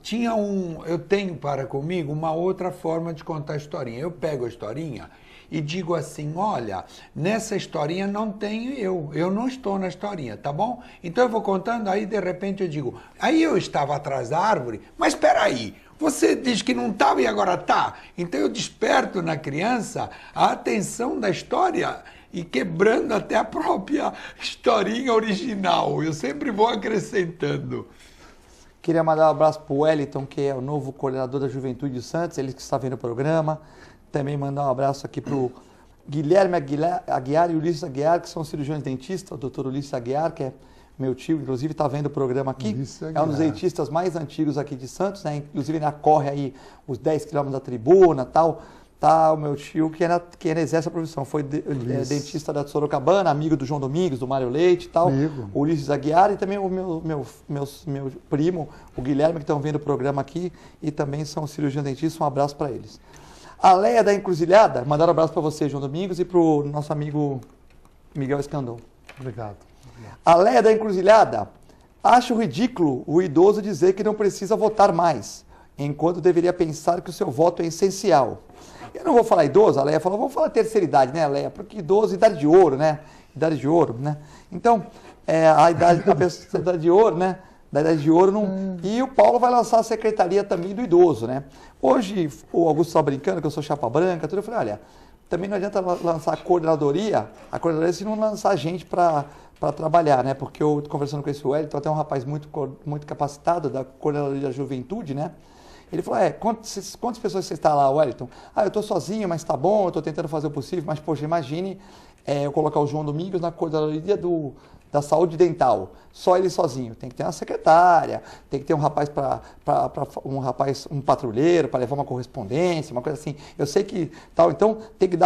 tenho para comigo uma outra forma de contar a historinha. Eu pego a historinha e digo assim, olha, nessa historinha não tenho eu não estou na historinha, tá bom? Então eu vou contando, aí de repente eu digo, aí eu estava atrás da árvore, mas espera aí, você diz que não estava e agora está? Então eu desperto na criança a atenção da história e quebrando até a própria historinha original, eu sempre vou acrescentando. Queria mandar um abraço para o Wellington, que é o novo coordenador da Juventude de Santos, ele que está vendo o programa. Também mandar um abraço aqui para o Guilherme Aguiar e Ulisses Aguiar, que são cirurgiões dentistas. O doutor Ulisses Aguiar, que é meu tio, inclusive está vendo o programa aqui. É um dos dentistas mais antigos aqui de Santos, né? Inclusive ele corre aí os 10 quilômetros da tribuna e tal. Tá o meu tio que ainda exerce a profissão. Foi dentista da Sorocabana, amigo do João Domingos, do Mário Leite e tal. O Ulisses Aguiar e também o meu primo, o Guilherme, que estão vendo o programa aqui e também são cirurgiões dentistas. Um abraço para eles. A Leia da Encruzilhada, mandar um abraço para você, João Domingos, e para o nosso amigo Miguel Escandon. Obrigado. A Leia da Encruzilhada, acho ridículo o idoso dizer que não precisa votar mais, enquanto deveria pensar que o seu voto é essencial. Eu não vou falar idoso, a Leia falou, vamos falar terceira idade, né, Leia? Porque idoso, idade de ouro, né? Idade de ouro, né? Então, a idade idade de ouro, né? Da idade de ouro. Não... E o Paulo vai lançar a secretaria também do idoso, né? Hoje, o Augusto estava brincando, que eu sou chapa branca, tudo, eu falei, olha, também não adianta lançar a coordenadoria se não lançar gente para trabalhar, né? Porque eu estou conversando com esse Wellington, até um rapaz muito capacitado da coordenadoria da juventude, né? Ele falou, quantas pessoas você está lá, Wellington? Eu estou sozinho, mas está bom, eu estou tentando fazer o possível, mas, poxa, imagine eu colocar o João Domingos na coordenadoria da saúde dental, só ele sozinho. Tem que ter uma secretária, tem que ter um rapaz um patrulheiro para levar uma correspondência, uma coisa assim. Eu sei que tal, então tem que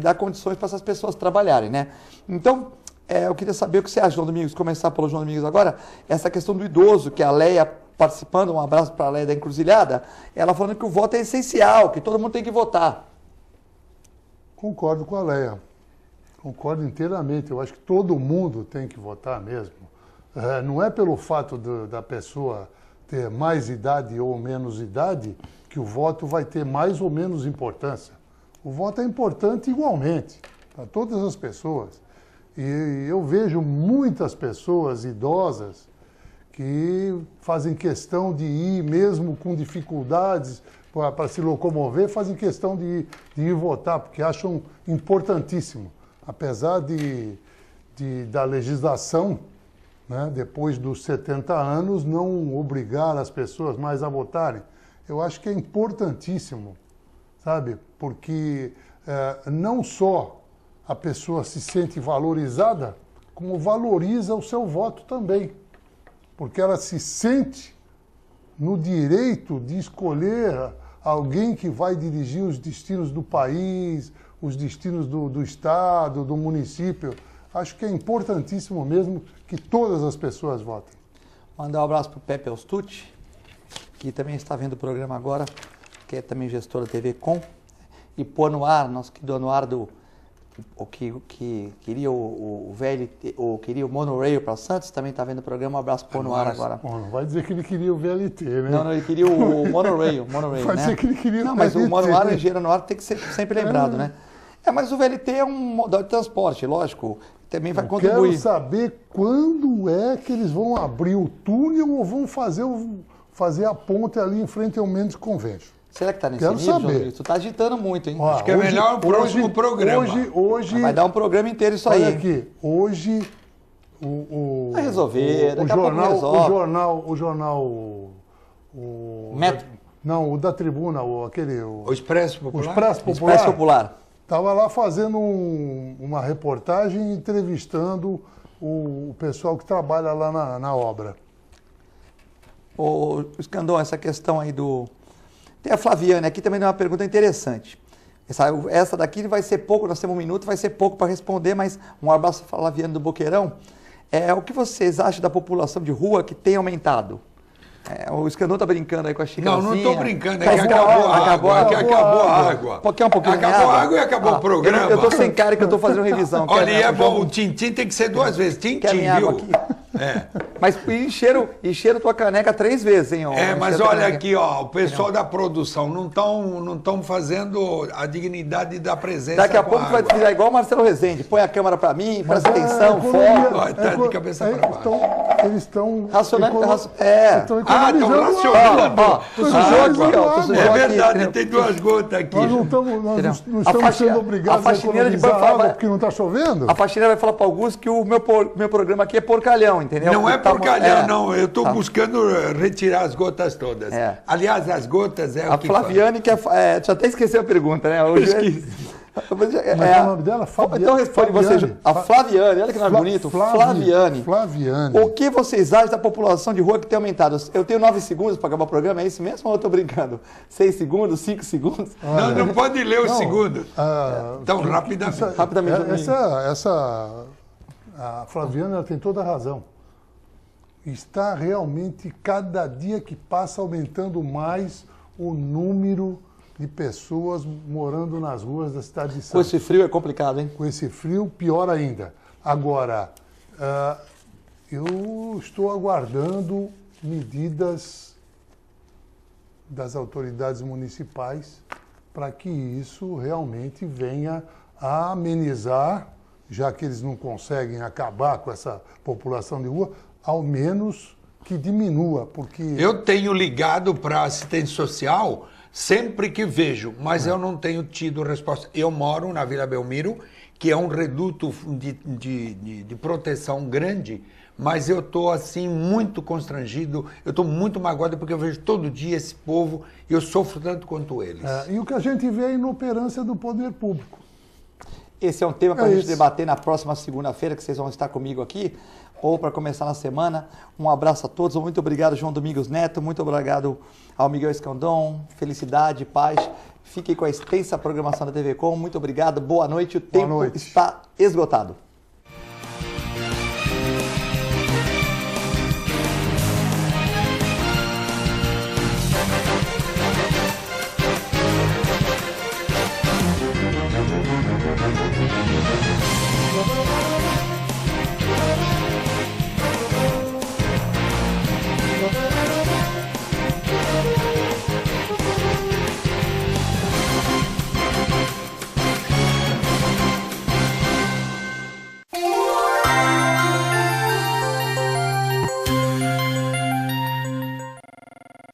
dar condições para essas pessoas trabalharem, né? Então, eu queria saber o que você acha, João Domingos, começar pelo João Domingos agora, essa questão do idoso, que a Leia participando, um abraço para a Leia da Encruzilhada, ela falando que o voto é essencial, que todo mundo tem que votar. Concordo com a Leia. Concordo inteiramente. Eu acho que todo mundo tem que votar mesmo. Não é pelo fato da pessoa ter mais idade ou menos idade que o voto vai ter mais ou menos importância. O voto é importante igualmente para todas as pessoas. E eu vejo muitas pessoas idosas que fazem questão de ir, mesmo com dificuldades para se locomover, fazem questão de ir votar, porque acham importantíssimo. Apesar da legislação, né, depois dos 70 anos, não obrigar as pessoas mais a votarem, eu acho que é importantíssimo, sabe? Porque não só a pessoa se sente valorizada, como valoriza o seu voto também. Porque ela se sente no direito de escolher alguém que vai dirigir os destinos do país, os destinos do Estado, do município. Acho que é importantíssimo mesmo que todas as pessoas votem. Mandar um abraço para o Pepe Austucci, que também está vendo o programa agora, que é também gestor da TV Com, e pôr no ar, nosso querido no ar do que queria o VLT, ou queria o monorail para Santos, também está vendo o programa. Um abraço para o no ar agora. Bom, não vai dizer que ele queria o VLT, né? Não, ele queria o monorail. Vai dizer que ele queria o VLT. Não, mas o monorail, engenheiro no ar, tem que ser sempre lembrado, né? Mas o VLT é um modal de transporte, lógico, também vai contribuir. Quero saber quando é que eles vão abrir o túnel ou vão fazer a ponte ali em frente ao Mendes Convention. Será que está nesse nível, nível, saber. João? Tu está agitando muito, hein? Acho que é melhor o próximo programa. Hoje, vai dar um programa inteiro isso aí. Olha aqui, hoje vai resolver, daqui a pouco resolve. O jornal... Metro? Não, o da Tribuna, o Expresso Popular. O Expresso Popular. Expresso Popular. Estava lá fazendo uma reportagem, entrevistando o pessoal que trabalha lá na obra. Ô, Escandon, essa questão aí do... Tem a Flaviane aqui também, é uma pergunta interessante. Essa daqui vai ser pouco, nós temos 1 minuto, vai ser pouco para responder, mas um abraço para a Flaviane do Boqueirão. O que vocês acham da população de rua que tem aumentado? O Escandon tá brincando aí com a xícarazinha. Não estou brincando, é que acabou a água. Quer um pouquinho de água? Acabou a água e acabou o programa. Eu estou sem cara que eu estou fazendo revisão. Olha, é bom, o tintim tem que ser 2 vezes. Tintim, viu? Aqui? Mas encheram tua caneca 3 vezes, hein? Mas olha aqui, ó, o pessoal da produção não estão fazendo a dignidade da presença. Daqui a pouco vai virar igual o Marcelo Rezende. Põe a câmera para mim, presta atenção, foco. Tá de cabeça para baixo. Eles estão... Racionando. Estão racionando. Tu sujou aqui, ó. É verdade, tem 2 gotas aqui. Nós não estamos sendo obrigados a economizar água porque não está chovendo? A faxineira vai falar para o Augusto que o meu programa aqui é porcalhão, entendeu? Não é porcalhão, não. Eu estou buscando retirar as gotas todas. Aliás, as gotas é o que... A Flaviane, que já até esqueceu a pergunta, né? Hoje Mas é o nome dela? Então responde vocês. A Flaviane, olha que nome bonito. Flaviane. O que vocês acham da população de rua que tem aumentado? Eu tenho 9 segundos para acabar o programa, é isso mesmo ou eu estou brincando? 6 segundos, 5 segundos? Não pode ler os segundos. Então, rapidamente. A Flaviane ela tem toda a razão. Está realmente, cada dia que passa, aumentando mais o número de pessoas morando nas ruas da cidade de Santos. Com esse frio é complicado, hein? Com esse frio, pior ainda. Agora, eu estou aguardando medidas das autoridades municipais para que isso realmente venha a amenizar, já que eles não conseguem acabar com essa população de rua, ao menos que diminua, porque... Eu tenho ligado para a assistência social sempre que vejo, mas eu não tenho tido resposta. Eu moro na Vila Belmiro, que é um reduto de proteção grande, mas eu estou assim muito constrangido, eu estou muito magoado porque eu vejo todo dia esse povo e eu sofro tanto quanto eles. E o que a gente vê é a inoperância do poder público. Esse é um tema para a gente debater na próxima segunda-feira, que vocês vão estar comigo aqui, ou para começar na semana. Um abraço a todos, muito obrigado, João Domingos Neto, muito obrigado ao Miguel Escandon, felicidade, paz. Fiquem com a extensa programação da TV Com, muito obrigado, boa noite, o tempo está esgotado.